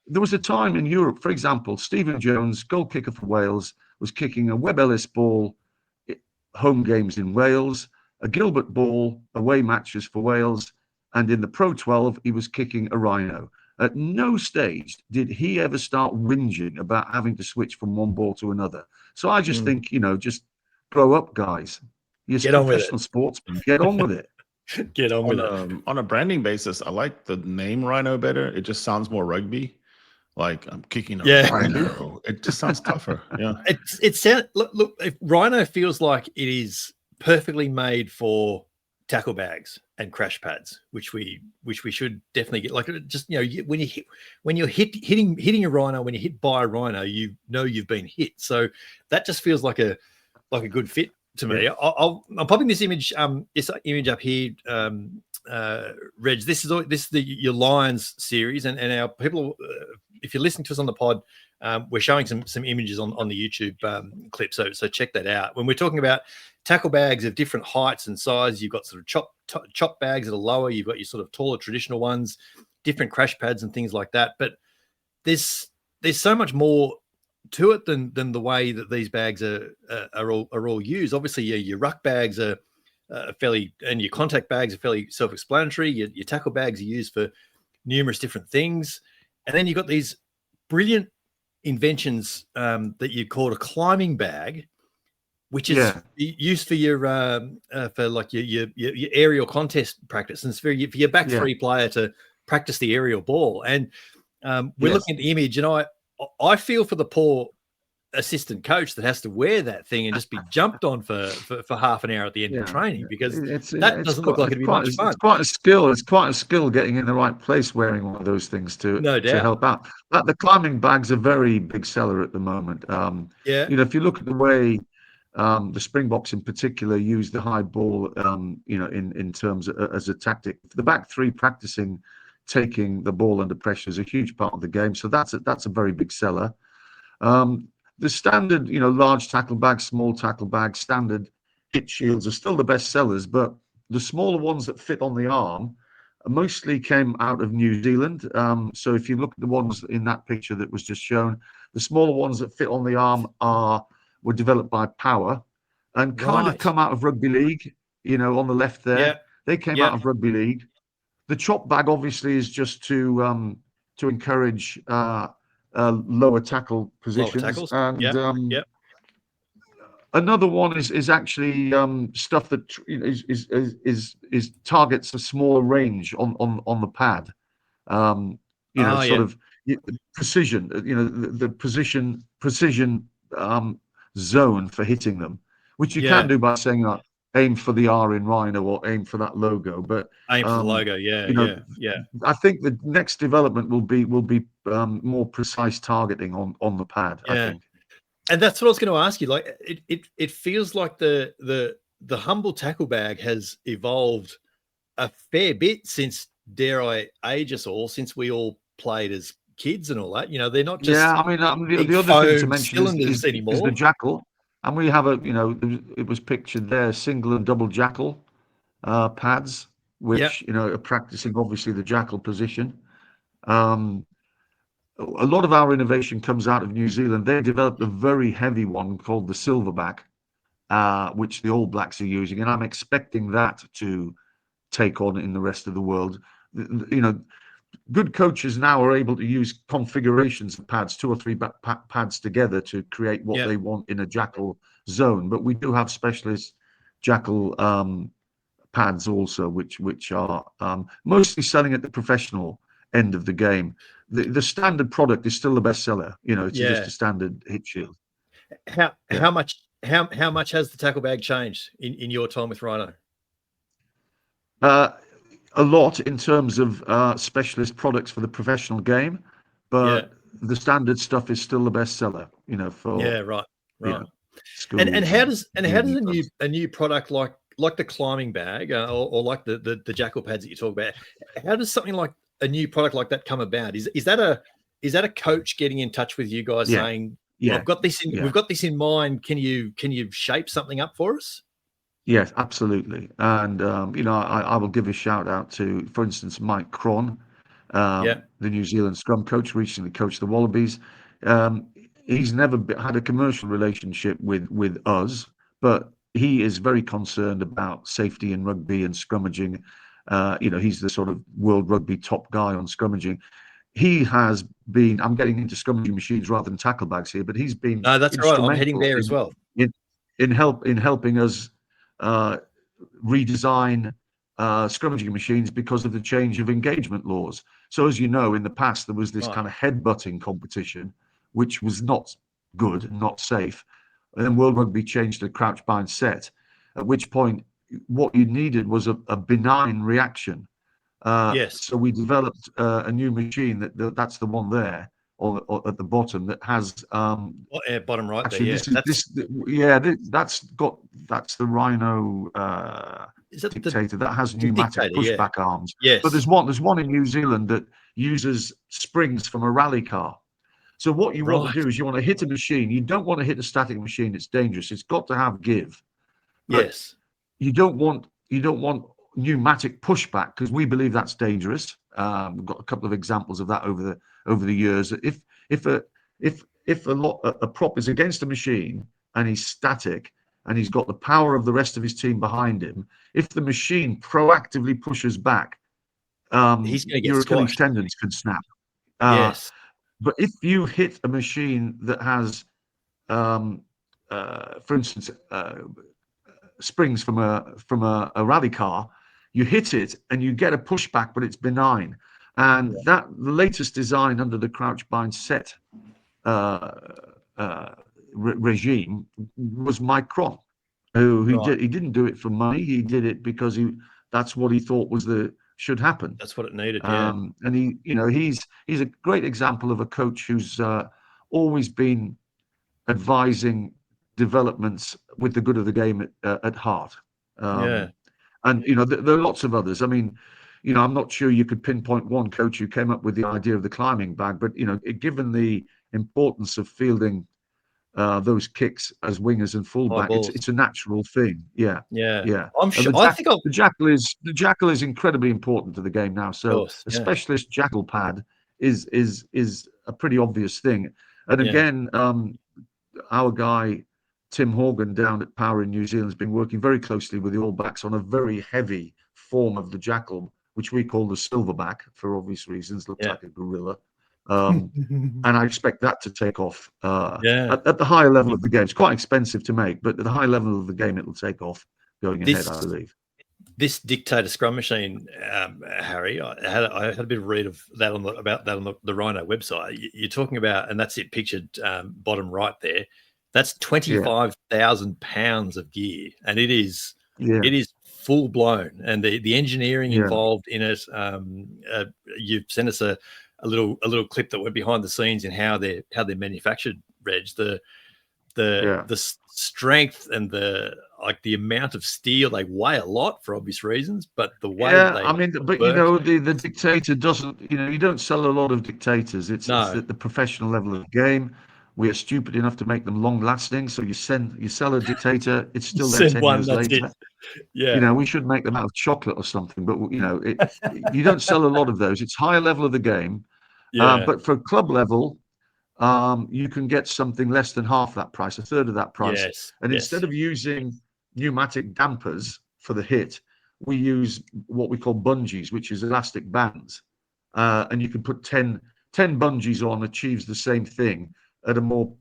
there was a time in Europe, for example, Stephen Jones, goal kicker for Wales, was kicking a Webb Ellis ball, home games in Wales, a Gilbert ball, away matches for Wales, and in the Pro 12, he was kicking a Rhino. At no stage did he ever start whinging about having to switch from one ball to another. So I just think, just grow up, guys. You're professional sportsmen. Get on with it. Get on with it. On a branding basis, I like the name Rhino better. It just sounds more rugby. Like I'm kicking a Rhino. It just sounds tougher. Yeah. It sounds look. If Rhino feels like it is perfectly made for tackle bags and crash pads, which we should definitely get. Like just when you're hitting a Rhino, when you're hit by a Rhino, you've been hit. So that just feels like a like a good fit to me. I'm popping this image up here, Reg. This is your Lions series, and our people. If you're listening to us on the pod, we're showing some images on the YouTube clip. So check that out. When we're talking about tackle bags of different heights and sizes, you've got sort of chop bags that are lower. You've got your sort of taller traditional ones, different crash pads and things like that. But there's so much more to it than the way that these bags are all used. Obviously, your ruck bags are fairly, and your contact bags are fairly self-explanatory. Your tackle bags are used for numerous different things, and then you've got these brilliant inventions that you call a climbing bag, which is used for your for like your aerial contest practice, and it's for your back three player to practice the aerial ball. And we're looking at the image, and I feel for the poor assistant coach that has to wear that thing and just be jumped on for half an hour at the end of training, because that doesn't look like it'd be much fun. It's quite a skill. It's quite a skill getting in the right place wearing one of those things to help out. But the climbing bag's a very big seller at the moment. If you look at the way the Springboks in particular use the high ball, in terms of, as a tactic, the back three practicing taking the ball under pressure is a huge part of the game. So that's a very big seller. The standard, large tackle bags, small tackle bags, standard hit shields are still the best sellers, but the smaller ones that fit on the arm mostly came out of New Zealand. So if you look at the ones in that picture that was just shown, the smaller ones that fit on the arm were developed by Power and kind of come out of rugby league, on the left there. Yeah. They came out of rugby league. The chop bag obviously is just to encourage lower tackle positions. And another one is actually stuff that is targets a smaller range on the pad. Sort of precision. The precision zone for hitting them, which you can do by saying aim for the R in Rhino or aim for that logo, but aim for the logo. I think the next development will be more precise targeting on the pad. I think, and that's what I was going to ask you. Like, it feels like the humble tackle bag has evolved a fair bit since, dare I age us all, since we all played as kids and all that. They're not just the other thing to mention is anymore. Is the jackal. And we have it was pictured there, single and double jackal pads, which, are practicing obviously the jackal position. A lot of our innovation comes out of New Zealand. They developed a very heavy one called the silverback, which the All Blacks are using. And I'm expecting that to take on in the rest of the world. Good coaches now are able to use configurations of pads, 2 or 3 pads together to create what they want in a jackal zone. But we do have specialist jackal pads also, which are mostly selling at the professional end of the game. The standard product is still the best seller. It's just a standard hit shield. How much has the tackle bag changed in your time with Rhino? A lot in terms of specialist products for the professional game, but the standard stuff is still the best seller. Right. And how does a new product like the climbing bag or like the jackal pads that you talk about, how does something like a new product like that come about? Is that a coach getting in touch with you guys saying, I've got this we've got this in mind, can you shape something up for us? Yes, absolutely. And, I will give a shout out to, for instance, Mike Cron, the New Zealand scrum coach, recently coached the Wallabies. He's never had a commercial relationship with us, but he is very concerned about safety in rugby and scrummaging. He's the sort of world rugby top guy on scrummaging. He has been, I'm getting into scrummaging machines rather than tackle bags here, but he's been that's right. I'm heading there as well. In helping us redesign scrummaging machines because of the change of engagement laws. So as you know, in the past, there was this kind of headbutting competition, which was not good, not safe. And then World Rugby changed to crouch bind set, at which point what you needed was a benign reaction. So we developed a new machine that's the one there, or at the bottom that has bottom right actually there. That's the Rhino Is that Dictator that has the pneumatic Dictator, pushback arms. Yes. But there's one in New Zealand that uses springs from a rally car. So what you want to do is you want to hit a machine. You don't want to hit a static machine. It's dangerous. It's got to have give. But Yes. You don't want pneumatic pushback, because we believe that's dangerous. We've got a couple of examples of that over the years. If a prop is against a machine and he's static and he's got the power of the rest of his team behind him, if the machine proactively pushes back, he's going to get your Achilles squashed. tendons could snap. Yes. But if you hit a machine that has, for instance, springs from a rally car, you hit it and you get a pushback, but it's benign. And the latest design under the crouch bind set regime was Micron, he didn't do it for money. He did it because that's what he thought should happen. That's what it needed. Yeah. And he's a great example of a coach who's always been advising developments with the good of the game at heart. And there are lots of others. I mean, I'm not sure you could pinpoint one coach who came up with the idea of the climbing bag, but given the importance of fielding those kicks as wingers and fullback, it's a natural thing. Yeah. I'm sure. The jackal is incredibly important to the game now. So a specialist jackal pad is a pretty obvious thing. And again, our guy Tim Horgan down at Power in New Zealand has been working very closely with the All Blacks on a very heavy form of the jackal, which we call the silverback for obvious reasons. Looks like a gorilla. And I expect that to take off at the higher level of the game. It's quite expensive to make, but at the high level of the game, it'll take off going ahead, I believe. This Dictator scrum machine, Harry, I had a bit of read of that about that on the Rhino website. You're talking about, and that's it pictured bottom right there. That's 25,000 pounds of gear, and it is full blown. And the engineering involved in it. You've sent us a little clip that went behind the scenes in how they're manufactured, Reg. The strength and the amount of steel, they weigh a lot for obvious reasons, but the way the Dictator doesn't, you don't sell a lot of Dictators. It's at the professional level of the game. We are stupid enough to make them long lasting. So you sell a Dictator, it's still there 10 years later. We should make them out of chocolate or something, but you don't sell a lot of those. It's higher level of the game. But for club level, you can get something less than half that price, a third of that price. Instead of using pneumatic dampers for the hit, we use what we call bungees, which is elastic bands. And you can put 10 bungees on, achieves the same thing at a more,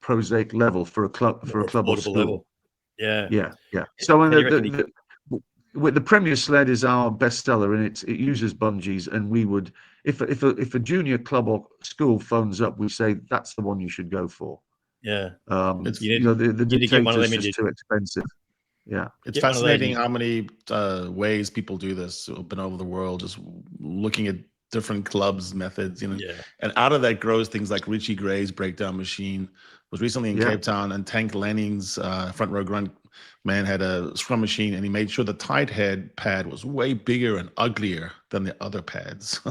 prosaic level for a club or school. Level. So with the Premier Sled is our bestseller, and it uses bungees. And we would, if a junior club or school phones up, we say that's the one you should go for. The Dictator is just too expensive. It's fascinating how many ways people do this. I've been over the world just looking at different clubs, methods, and out of that grows things like Richie Gray's breakdown machine. Was recently in Cape Town, and Tank Lenning's front row grunt man had a scrum machine, and he made sure the tight head pad was way bigger and uglier than the other pads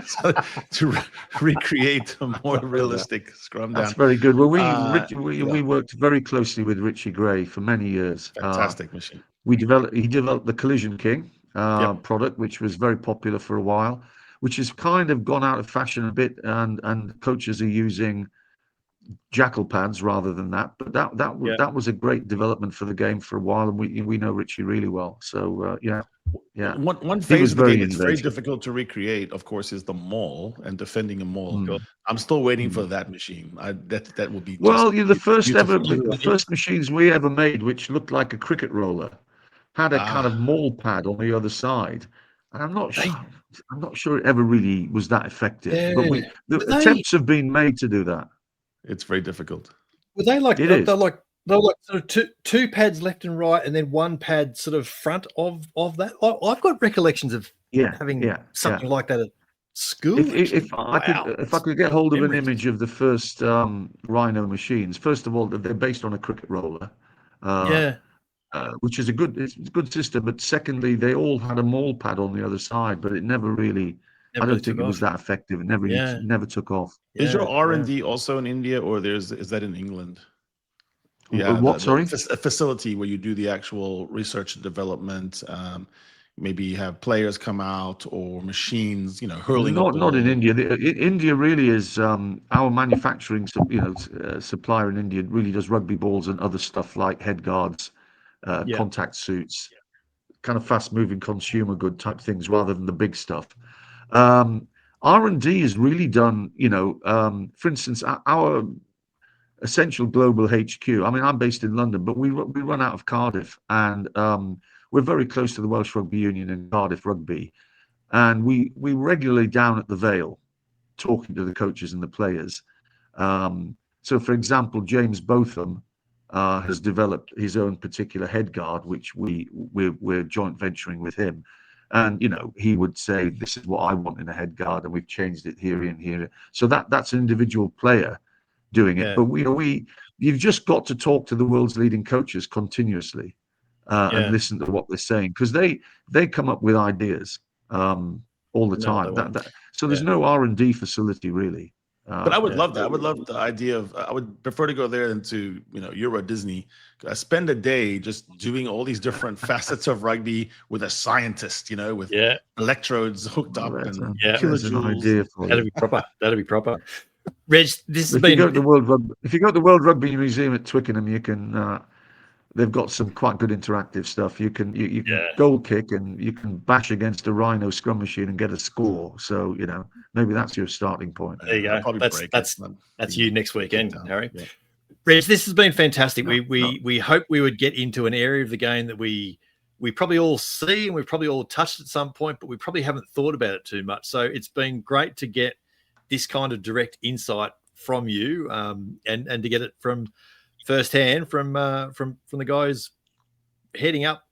so to recreate a more realistic scrum down. That's very good. Well, we worked very closely with Richie Gray for many years. Fantastic machine. He developed the Collision King product, which was very popular for a while, which has kind of gone out of fashion a bit, and coaches are using jackal pads rather than that. But that was a great development for the game for a while, and we know Richie really well. So One phase of the game that's very difficult to recreate, of course, is the maul and defending a maul. I'm still waiting for that machine. That will be the first machines we ever made, which looked like a cricket roller, had a kind of maul pad on the other side. And I'm not sure it ever really was that effective. But attempts have been made to do that. It's very difficult. Were they like they're like sort of two pads left and right, and then one pad sort of front of that? I've got recollections of having something like that at School. If I could get hold of an Memories. image of the first Rhino machines, first of all, they're based on a cricket roller, Yeah. which is it's a good system. But secondly, they all had a maul pad on the other side, but it never really. I Never don't think took it was off. that effective. It Yeah. never took off. Is your Yeah, R&D also in India, or is that in England? What? Sorry. A facility where you do the actual research and development. Maybe you have players come out or machines, hurling a Not in ball. India. India really is our manufacturing, supplier in India really does rugby balls and other stuff like head guards, Yeah. contact suits, kind of fast-moving consumer good type things rather than the big stuff. R&D is really done. For instance, our essential global HQ. I mean, I'm based in London, but we run out of Cardiff, and we're very close to the Welsh Rugby Union and Cardiff Rugby. And we regularly down at the Vale talking to the coaches and the players. So, for example, James Botham has developed his own particular head guard, which we're joint venturing with him. And he would say, "This is what I want in a head guard, and we've changed it here and here." So that's an individual player doing it. Yeah. But you've just got to talk to the world's leading coaches continuously and listen to what they're saying, because they come up with ideas all the time. So there's no R&D facility really. But I would love that. I would love the idea of. I would prefer to go there than to Euro Disney. I spend a day just doing all these different facets of rugby with a scientist, with electrodes hooked up and There's an idea for That'd you. be proper. That'd be proper. Reg, this has If been. you go to the World Rugby Museum at Twickenham, you can. They've got some quite good interactive stuff. You can goal kick and you can bash against a Rhino scrum machine and get a score. So maybe that's your starting point. There you go. That's you next weekend, Harry. Yeah. Reg, this has been fantastic. We hope we would get into an area of the game that we probably all see and we've probably all touched at some point, but we probably haven't thought about it too much. So it's been great to get this kind of direct insight from you, and to get it from firsthand from the guys heading up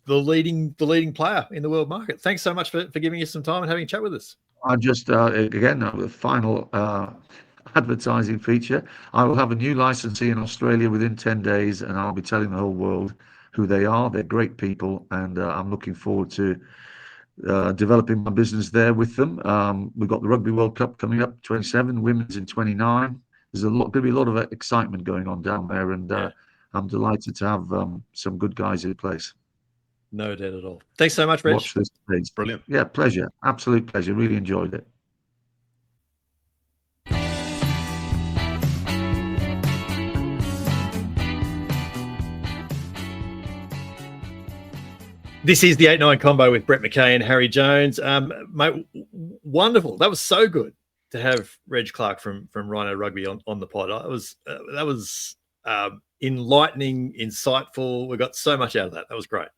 the leading player in the world market. Thanks so much for giving us some time and having a chat with us. I just again the final advertising feature. I will have a new licensee in Australia within 10 days, and I'll be telling the whole world who they are. They're great people, and I'm looking forward to developing my business there with them. We've got the Rugby World Cup coming up, 27, women's in 29. There's going to be a lot of excitement going on down there, and I'm delighted to have some good guys in place. No doubt at all. Thanks so much, Reg. Watch this space. Brilliant. Yeah, pleasure. Absolute pleasure. Really enjoyed it. This is the 8-9 combo with Brett McKay and Harry Jones. Mate, wonderful. That was so good to have Reg Clark from Rhino Rugby on the pod. That was enlightening, insightful. We got so much out of that. That was great.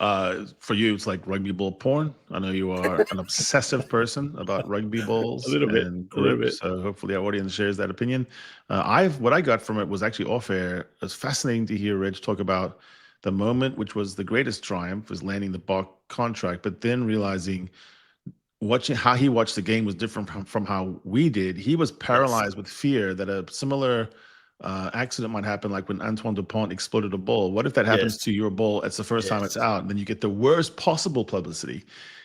For you, it's like rugby ball porn. I know you are an obsessive person about rugby balls. A little bit. So hopefully our audience shares that opinion. What I got from it was actually off air. It was fascinating to hear Reg talk about the moment, which was the greatest triumph, was landing the Bach contract, but then realizing how he watched the game was different from how we did. He was paralyzed with fear that a similar accident might happen, like when Antoine Dupont exploded a ball. What if that happens to your ball? It's the first time it's out, and then you get the worst possible publicity.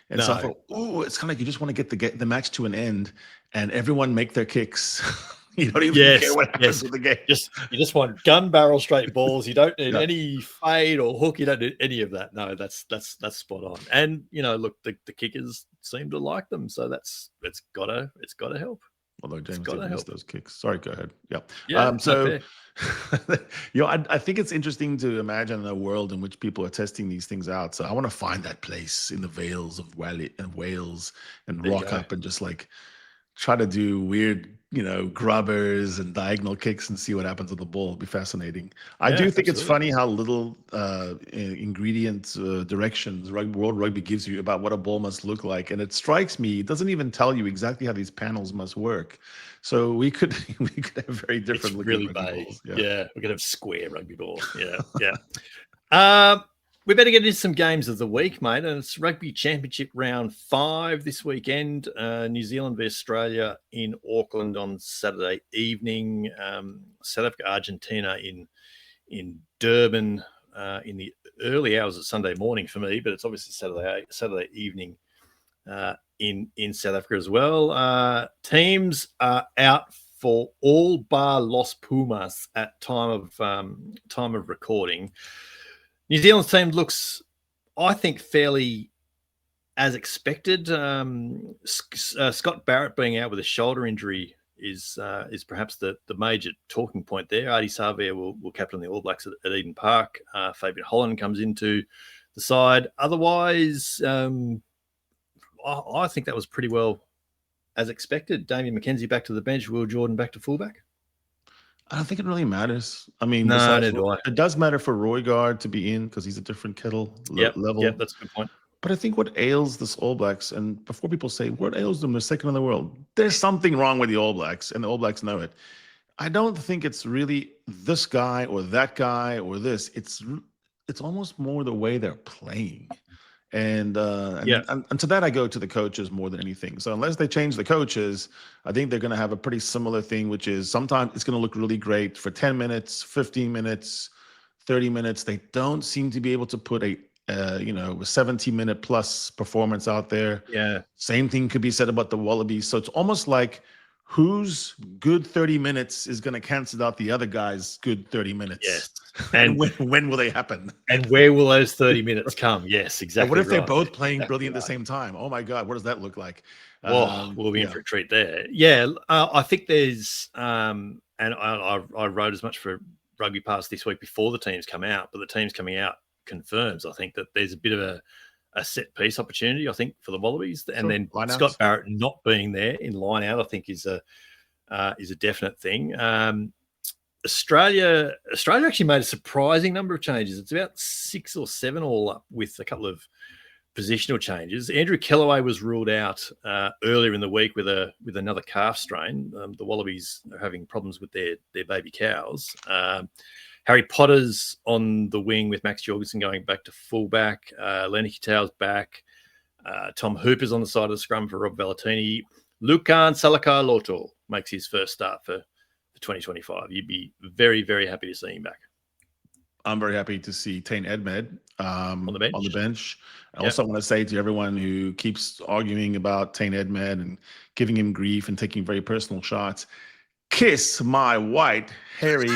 And so I thought, it's kind of like you just want to get the match to an end, and everyone make their kicks. You don't even care what happens with the game. You just want gun barrel straight balls. You don't need any fade or hook. You don't need any of that. No, that's spot on. And look, the kickers seem to like them, so it's gotta help. Although James did miss those kicks. Sorry, go ahead. Yeah. So, I think it's interesting to imagine a world in which people are testing these things out. So I want to find that place in the Vales of Wales and rock up and just like try to do weird, grubbers and diagonal kicks and see what happens with the ball. It'd be fascinating. I do think it's funny how little ingredients, directions World Rugby gives you about what a ball must look like. And it strikes me, it doesn't even tell you exactly how these panels must work. So we could have very different looking rugby balls. Yeah, we could have square rugby balls. Yeah. we better get into some games of the week, mate. And it's Rugby Championship round 5 this weekend. New Zealand v Australia in Auckland on Saturday evening. South Africa, Argentina in Durban in the early hours of Sunday morning for me, but it's obviously Saturday evening in South Africa as well. Teams are out for all bar Los Pumas at time of recording. New Zealand's team looks, I think, fairly as expected. Scott Barrett being out with a shoulder injury is perhaps the major talking point there. Ardie Savea will captain the All Blacks at Eden Park. Fabian Holland comes into the side. Otherwise, I think that was pretty well as expected. Damien McKenzie back to the bench. Will Jordan back to fullback. I don't think it really matters. I mean, no, neither do I. It does matter for Roygaard to be in because he's a different kettle level. Yeah, that's a good point. But I think what ails this All Blacks, and before people say, what ails them, they're second in the world, there's something wrong with the All Blacks, and the All Blacks know it. I don't think it's really this guy or that guy or this. It's almost more the way they're playing. And to that I go to the coaches more than anything. So unless they change the coaches, I think they're going to have a pretty similar thing, which is sometimes it's going to look really great for 10 minutes, 15 minutes, 30 minutes. They don't seem to be able to put a 70-minute plus performance out there. Yeah. Same thing could be said about the Wallabies. So it's almost like whose good 30 minutes is going to cancel out the other guy's good 30 minutes. Yes. And when will they happen? And where will those 30 minutes come? Yes, exactly. And what if right. they're both playing brilliant at the same time? Oh my God, what does that look like? We'll be in for a treat there. Yeah, I think there's, and I wrote as much for Rugby Pass this week before the teams come out, but the teams coming out confirms, I think, that there's a bit of a set piece opportunity, I think, for the Wallabies. And then Scott Barrett not being there in line out, I think, is a definite thing. Australia actually made a surprising number of changes. It's about 6 or 7 all up, with a couple of positional changes. Andrew Kellaway was ruled out earlier in the week with another calf strain. The Wallabies are having problems with their baby cows. Harry Potter's on the wing with Max Jorgensen going back to fullback. Lenny Kitau's back. Tom Hooper's on the side of the scrum for Rob Valentini. Lukan Salakar-Loto makes his first start for 2025. You'd be very, very happy to see him back. I'm very happy to see Tain Edmed on the bench. I also want to say to everyone who keeps arguing about Tain Edmed and giving him grief and taking very personal shots, kiss my white, hairy,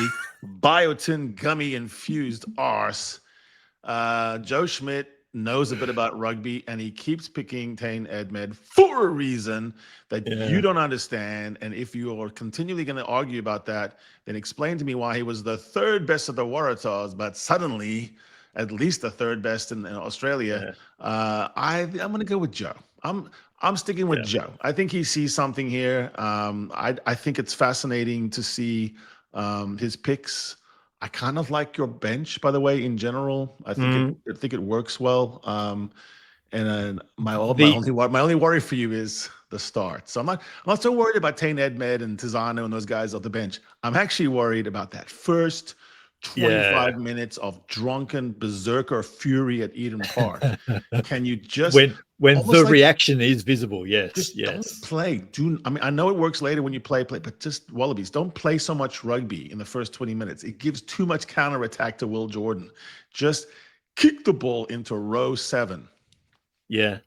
biotin gummy-infused arse. Joe Schmidt knows a bit about rugby, and he keeps picking Tain Edmed for a reason that you don't understand. And if you are continually going to argue about that, then explain to me why he was the third best of the Waratahs, but suddenly at least the third best in Australia. I'm going to go with Joe. I'm sticking with Joe. I think he sees something here. I think it's fascinating to see his picks. I kind of like your bench, by the way, in general. I think it works well. And my only worry for you is the start. So I'm not so worried about Tain Edmed and Tizano and those guys off the bench. I'm actually worried about that first 25 minutes of drunken berserker fury at Eden Park. Can you just when the reaction is visible? Yes. Don't play. I know it works later when you play, but just Wallabies, don't play so much rugby in the first 20 minutes. It gives too much counterattack to Will Jordan. Just kick the ball into row 7. Yeah,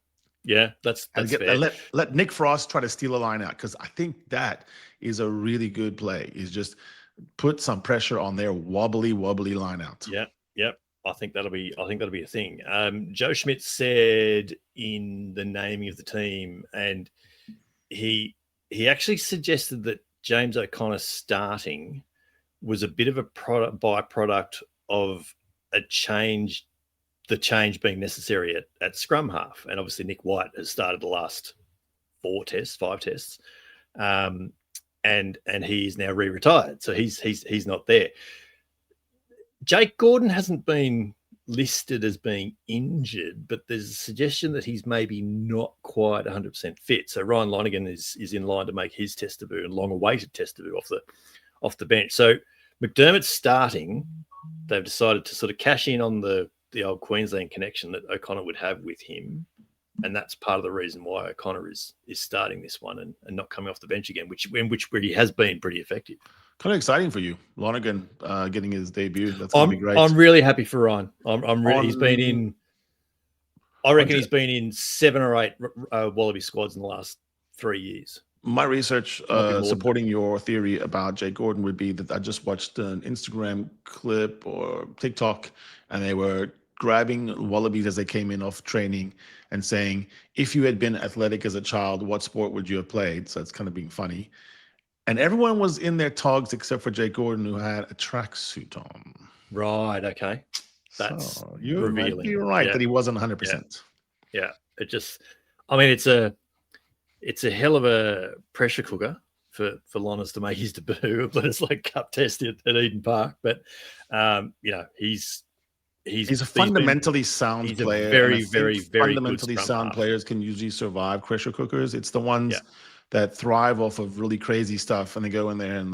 that's fair. Let Nick Frost try to steal a line out, because I think that is a really good play. Is just put some pressure on their wobbly line out. Yep. I think that'll be a thing. Joe Schmidt said in the naming of the team, and he actually suggested that James O'Connor starting was a bit of a byproduct of the change being necessary at scrum half. And obviously Nick White has started the last 5 tests. And he's now re-retired, so he's not there. Jake Gordon hasn't been listed as being injured, but there's a suggestion that he's maybe not quite 100% fit. So Ryan Lonergan is in line to make his test debut, and long-awaited test debut off the bench. So McDermott's starting. They've decided to sort of cash in on the the old Queensland connection that O'Connor would have with him. And that's part of the reason why O'Connor is starting this one and not coming off the bench again, which he has been pretty effective. Kind of exciting for you, Lonergan getting his debut. That's gonna be great. I'm really happy for Ryan. He's been in. I reckon he's been in 7 or 8 Wallaby squads in the last 3 years. My research supporting your theory about Jake Gordon would be that I just watched an Instagram clip or TikTok, and they were grabbing Wallabies as they came in off training and saying, if you had been athletic as a child, what sport would you have played? So it's kind of being funny. And everyone was in their togs except for Jake Gordon, who had a tracksuit on. Right, okay. That's you're revealing. You're right that he wasn't 100%. Yeah. It just, I mean, it's a hell of a pressure cooker for Lonners to make his debut at Bledisloe Cup test at Eden Park. But, he's a fundamentally sound player. Very, very, very fundamentally sound players can usually survive pressure cookers. It's the ones that thrive off of really crazy stuff, and they go in there and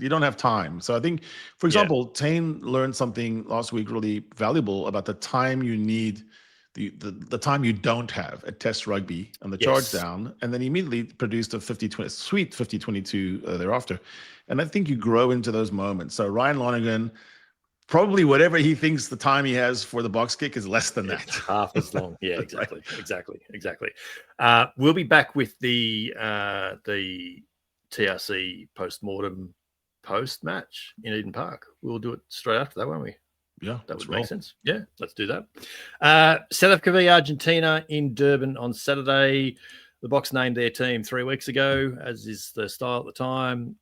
you don't have time. So I think, for example, Tane learned something last week really valuable about the time you need, the time you don't have at Test rugby and the charge down, and then he immediately produced a 50-20 sweet 50-22 thereafter. And I think you grow into those moments. So Ryan Lonergan, probably whatever he thinks the time he has for the box kick is less than that. Half as long. Yeah, exactly. Exactly. We'll be back with the TRC post-mortem post-match in Eden Park. We'll do it straight after that, won't we? Yeah, that would make sense. Yeah, let's do that. South Africa v Argentina in Durban on Saturday. The Box named their team 3 weeks ago, as is the style at the time.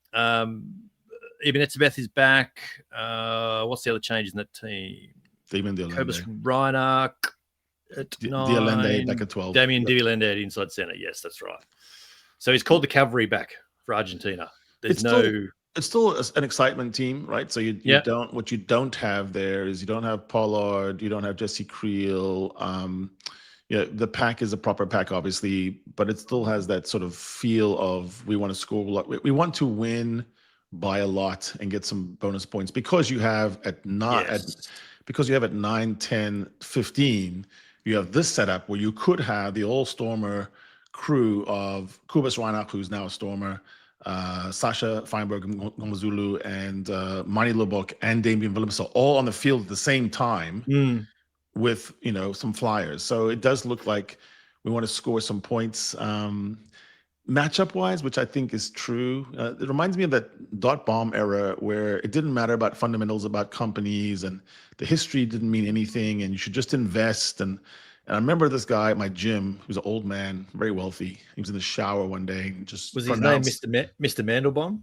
Ibn Etzebeth is back. What's the other changes in that team? Damien de Cobus Reinach at 9. Back at 12. Damien de Allende at inside centre. Yes, that's right. So he's called the cavalry back for Argentina. It's still an excitement team, right? So you don't. What you don't have there is you don't have Pollard. You don't have Jesse Creel. The pack is a proper pack, obviously, but it still has that sort of feel of we want to score a lot. We want to win by a lot and get some bonus points because you have at 9, 10, 15, you have this setup where you could have the all-stormer crew of Cobus Reinach, who's now a stormer, Sasha Feinberg Ngomazulu, and Mani Lubbock and Damien Willemse all on the field at the same time with some flyers. So it does look like we want to score some points. Matchup wise, which I think is true, it reminds me of that dot bomb era where it didn't matter about fundamentals, about companies, and the history didn't mean anything, and you should just invest. And I remember this guy at my gym, who was an old man, very wealthy. He was in the shower one day and just was his name Mr. Mandelbaum?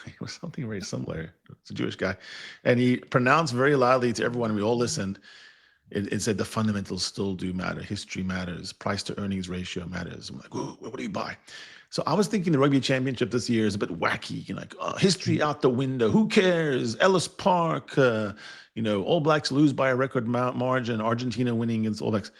It was something very similar. It's a Jewish guy, and he pronounced very loudly to everyone. And we all listened. It said the fundamentals still do matter. History matters. Price to earnings ratio matters. I'm like, what do you buy? So I was thinking the Rugby Championship this year is a bit wacky. History out the window. Who cares? Ellis Park. All Blacks lose by a record margin. Argentina winning against All Blacks.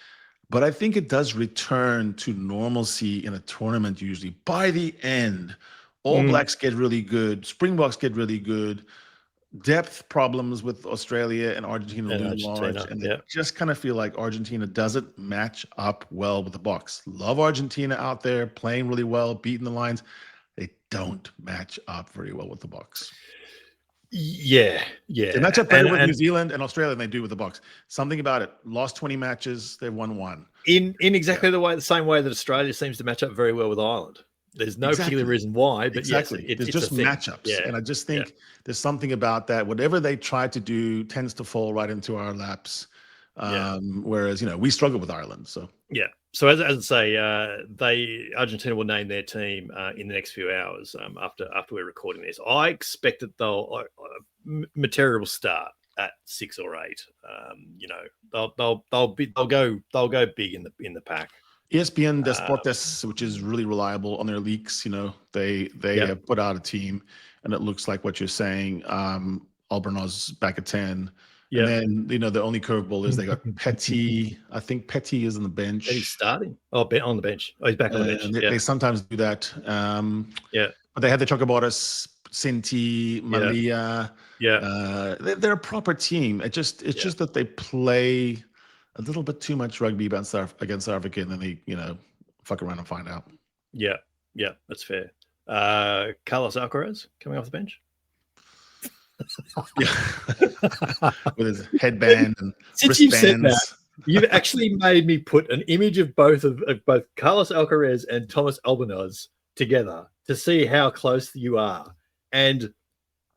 But I think it does return to normalcy in a tournament usually. By the end, All Blacks get really good. Springboks get really good. Depth problems with Australia and Argentina loom large, and I just kind of feel like Argentina doesn't match up well with the Box. Love Argentina out there playing really well, beating the Lions. They don't match up very well with the Box. Yeah. They match up better with New Zealand and Australia than they do with the Box. Something about it. Lost 20 matches, they've won 1. In exactly the same way that Australia seems to match up very well with Ireland. There's no particular reason why, but exactly. It's just matchups. Yeah. And I just think there's something about that. Whatever they try to do tends to fall right into our laps. Whereas, we struggle with Ireland. So So as I say, Argentina will name their team in the next few hours after we're recording this. I expect that Matera will start at 6 or 8. They'll go big in the pack. ESPN Deportes, which is really reliable on their leaks, they have put out a team, and it looks like what you're saying. Albornoz back at 10. Yeah. And then, the only curveball is they got Petty. I think Petty is on the bench. He's starting. On the bench. Oh, he's back on the bench. They sometimes do that. But they had the Chocobaras Sinti, Malia. Yeah. They're a proper team. It's just that they play a little bit too much rugby against South Africa, and then they, fuck around and find out. Yeah. Yeah. That's fair. Carlos Alcaraz coming off the bench. Yeah. With his headband and Since you've said wristbands. that, you've actually made me put an image of both Carlos Alcaraz and Thomas Albanese together to see how close you are, and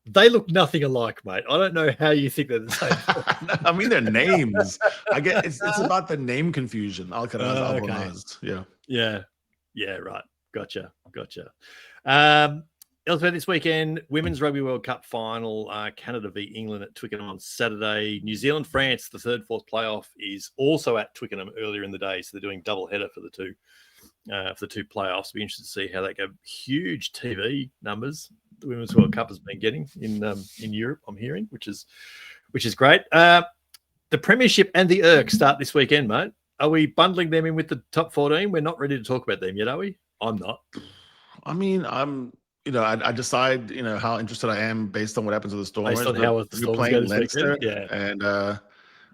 they look nothing alike, mate. I don't know how you think they're the same. I mean, their names. I get it's about the name confusion. Alcaraz, Albanese. Yeah. Right. Gotcha. Elsewhere this weekend, Women's Rugby World Cup final, Canada v England at Twickenham on Saturday. New Zealand, France, the third, fourth playoff is also at Twickenham earlier in the day, so they're doing double header for the two playoffs. Be interested to see how that goes. Huge TV numbers the Women's World Cup has been getting in Europe, I'm hearing, which is great. The Premiership and the ERC start this weekend, mate. Are we bundling them in with the top 14? We're not ready to talk about them yet, are we? I'm not. I mean, I decide, how interested I am based on what happens with the Stormers. Based on how the Stormers playing go this Leinster, weekend? Yeah. and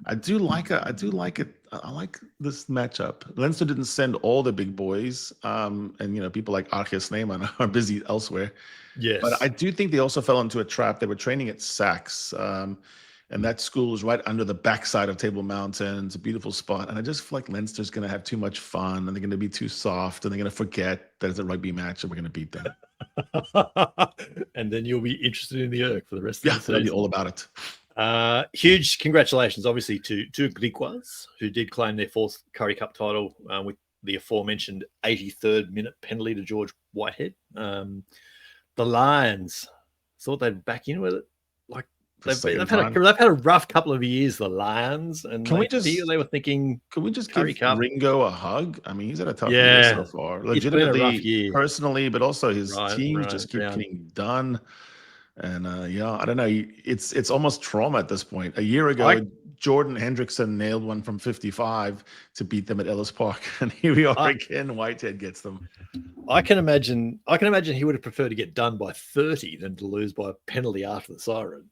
I do like it. I like this matchup. Leinster didn't send all the big boys, and people like Arceus Neyman are busy elsewhere. Yes. But I do think they also fell into a trap. They were training at Sachs, and that school is right under the backside of Table Mountain. It's a beautiful spot. And I just feel like Leinster's going to have too much fun, and they're going to be too soft, and they're going to forget that it's a rugby match and we're going to beat them. And then you'll be interested in the ERC for the rest of the season. They'll be all about it. Huge congratulations, obviously, to Griquas, who did claim their fourth Currie Cup title with the aforementioned 83rd minute penalty to George Whitehead. The Lions thought they'd back in with it. Like they've had a rough couple of years, the Lions, and they were thinking, can we just Currie give Cup. Ringo a hug? I mean, he's had a tough year so far. Legitimately, personally, but also his teams just keep getting done. And I don't know. It's almost trauma at this point. A year ago, Jordan Hendrickson nailed one from 55 to beat them at Ellis Park, and here we are again. Whitehead gets them. I can imagine he would have preferred to get done by 30 than to lose by a penalty after the siren.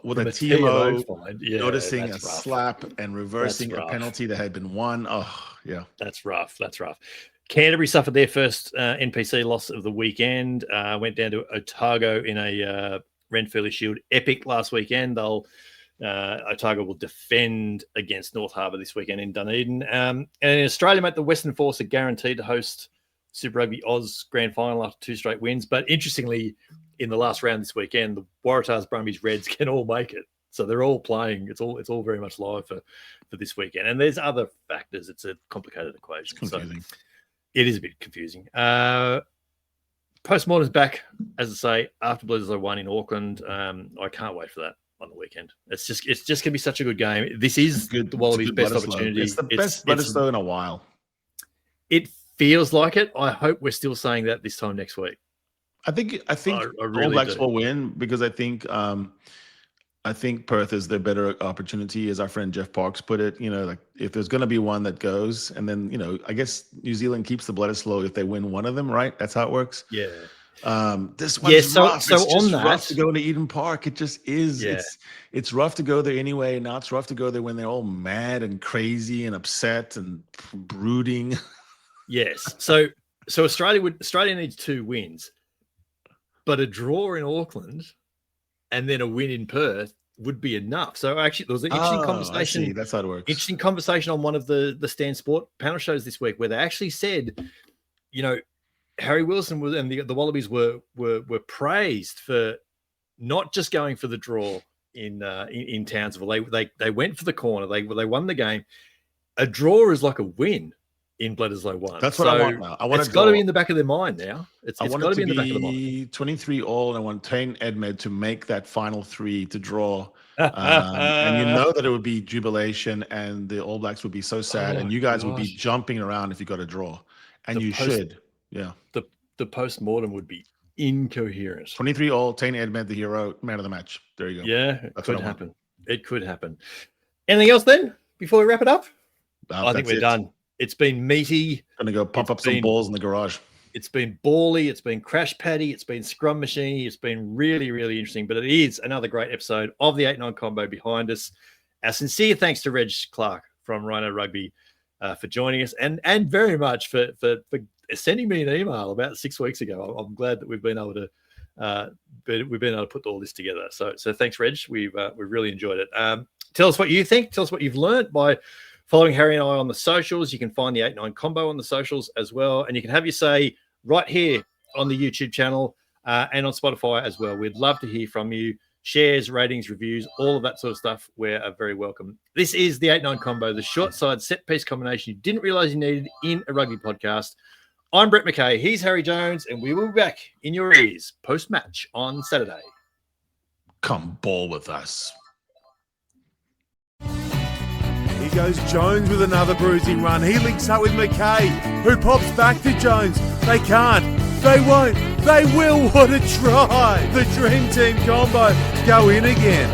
With a TMO noticing a slap and reversing a penalty that had been won. Oh, yeah. That's rough. Canterbury suffered their first NPC loss of the weekend. Went down to Otago in a Renfrew Shield epic last weekend. Otago will defend against North Harbour this weekend in Dunedin. And in Australia, mate, the Western Force are guaranteed to host Super Rugby Oz Grand Final after 2 straight wins. But interestingly, in the last round this weekend, the Waratahs, Brumbies, Reds can all make it. So they're all playing. It's all very much live for this weekend. And there's other factors. It's a complicated equation. It's confusing. So it is a bit confusing. Postmortem's back, as I say, after Bledisloe won in Auckland. I can't wait for that on the weekend. It's just going to be such a good game. This is the Wallabies' best opportunity. It's the best Bledisloe in a while. It feels like it. I hope we're still saying that this time next week. I think really All Blacks will win because I think Perth is their better opportunity, as our friend Jeff Parks put it. Like if there's going to be one that goes, and then I guess New Zealand keeps the Bledisloe if they win one of them, right? That's how it works. Yeah. This one's rough. So it's on just that, rough to go to Eden Park. It just is. Yeah. It's rough to go there anyway. Now it's rough to go there when they're all mad and crazy and upset and brooding. Yes. So Australia needs 2 wins, but a draw in Auckland and then a win in Perth would be enough. So actually, there was an interesting conversation. I see. That's how it works. Interesting conversation on one of the Stan Sport panel shows this week, where they actually said, Harry Wilson and the Wallabies were praised for not just going for the draw in Townsville. They went for the corner. They won the game. A draw is like a win in Bledisloe 1. That's what I want now. It's got to be in the back of their mind now. It's got to be in the back of the mind. 23 all, and I want Tane Edmed to make that final 3 to draw. And that it would be jubilation, and the All Blacks would be so sad, and you guys would be jumping around if you got a draw. And you should. Yeah. The post-mortem would be incoherent. 23 all, Tane Edmed, the hero, man of the match. There you go. Yeah, it could happen. It could happen. Anything else then before we wrap it up? I think we're done. It's been meaty. Gonna go pump up some balls in the garage. It's been bally, it's been crash paddy, it's been scrum machine. It's been really, really interesting. But it is another great episode of the 8-9 combo behind us. Our sincere thanks to Reg Clark from Rhino Rugby for joining us, and very much for sending me an email about 6 weeks ago. I'm glad that we've been able to put all this together. So thanks, Reg. We've really enjoyed it. Tell us what you think. Tell us what you've learned by following Harry and I on the socials. You can find the 8-9 combo on the socials as well, and you can have your say right here on the YouTube channel and on Spotify as well. We'd love to hear from you. Shares, ratings, reviews, all of that sort of stuff, we're very welcome. This is the 8-9 combo, the short side set piece combination you didn't realize you needed in a rugby podcast. I'm Brett McKay. He's Harry Jones, and we will be back in your ears post-match on Saturday. Come ball with us. Here goes Jones with another bruising run. He links up with McKay, who pops back to Jones. They can't. They won't. They will. What a try. The Dream Team combo go in again.